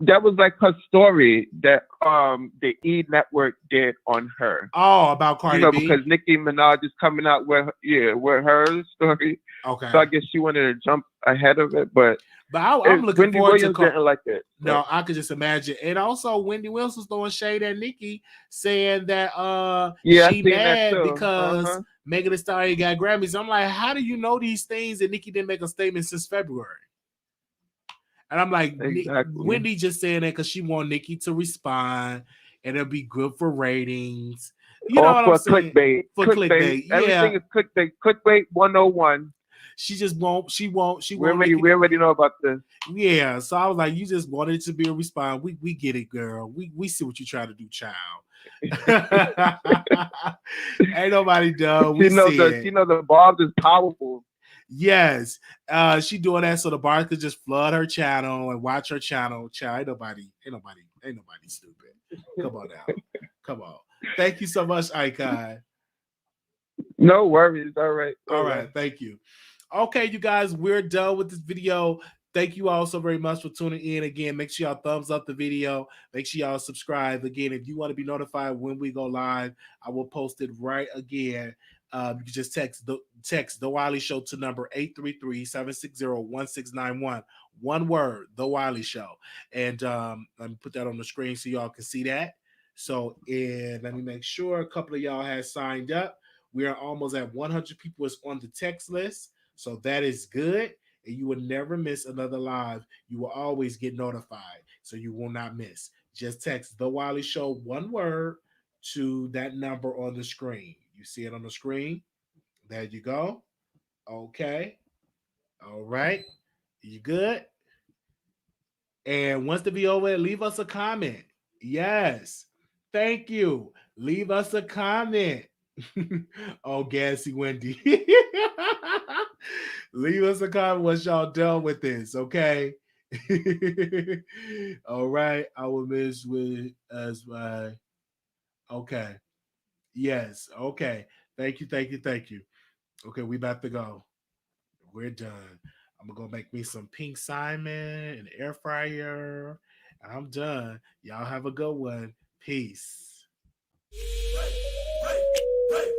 Speaker 6: That was like her story that the E Network did on her.
Speaker 1: Oh, about Cardi B?
Speaker 6: Because Nicki Minaj is coming out with her story.
Speaker 1: Okay.
Speaker 6: So I guess she wanted to jump ahead of it, but
Speaker 1: I'm looking
Speaker 6: Wendy
Speaker 1: forward
Speaker 6: Williams
Speaker 1: to
Speaker 6: didn't like it.
Speaker 1: No, I could just imagine. And also Wendy Williams was throwing shade at Nicki, saying that she mad because Megan Thee Stallion got Grammys. I'm like, how do you know these things? And Nicki didn't make a statement since February. And I'm like, exactly. Wendy just saying that because she want Nicki to respond, and it'll be good for ratings. You know what I'm saying?
Speaker 6: Clickbait.
Speaker 1: For clickbait. Yeah.
Speaker 6: Everything is clickbait. Clickbait 101.
Speaker 1: She just won't. She won't.
Speaker 6: We already know about this.
Speaker 1: Yeah. So I was like, you just wanted it to be a response. We get it, girl. We see what you try to do, child. Ain't nobody dumb.
Speaker 6: She know the bars is powerful.
Speaker 1: Yes, she doing that so the bars could just flood her channel and watch her channel. Child, ain't nobody stupid. Come on now, come on. Thank you so much, Icon.
Speaker 6: No worries. All right.
Speaker 1: Thank you. Okay, you guys, we're done with this video. Thank you all so very much for tuning in. Again, make sure y'all thumbs up the video. Make sure y'all subscribe. Again, if you want to be notified when we go live, I will post it right again. You can just text the Wiley Show to number 833-760-1691. One word, the Wiley Show. And let me put that on the screen so y'all can see that. So, and let me make sure a couple of y'all has signed up. We are almost at 100 people is on the text list. So that is good. And you will never miss another live. You will always get notified. So you will not miss. Just text the Wiley Show, one word, to that number on the screen. You see it on the screen? There you go. Okay. All right. You good? And once the video over, leave us a comment. Yes. Thank you. Leave us a comment. Oh, gassy Wendy. Leave us a comment once y'all done with this, okay? All right. I will miss with as my okay. Yes. Okay. Thank you. Okay, we about to go. We're done. I'm gonna go make me some pink Simon and air fryer. I'm done. Y'all have a good one. Peace. Hey.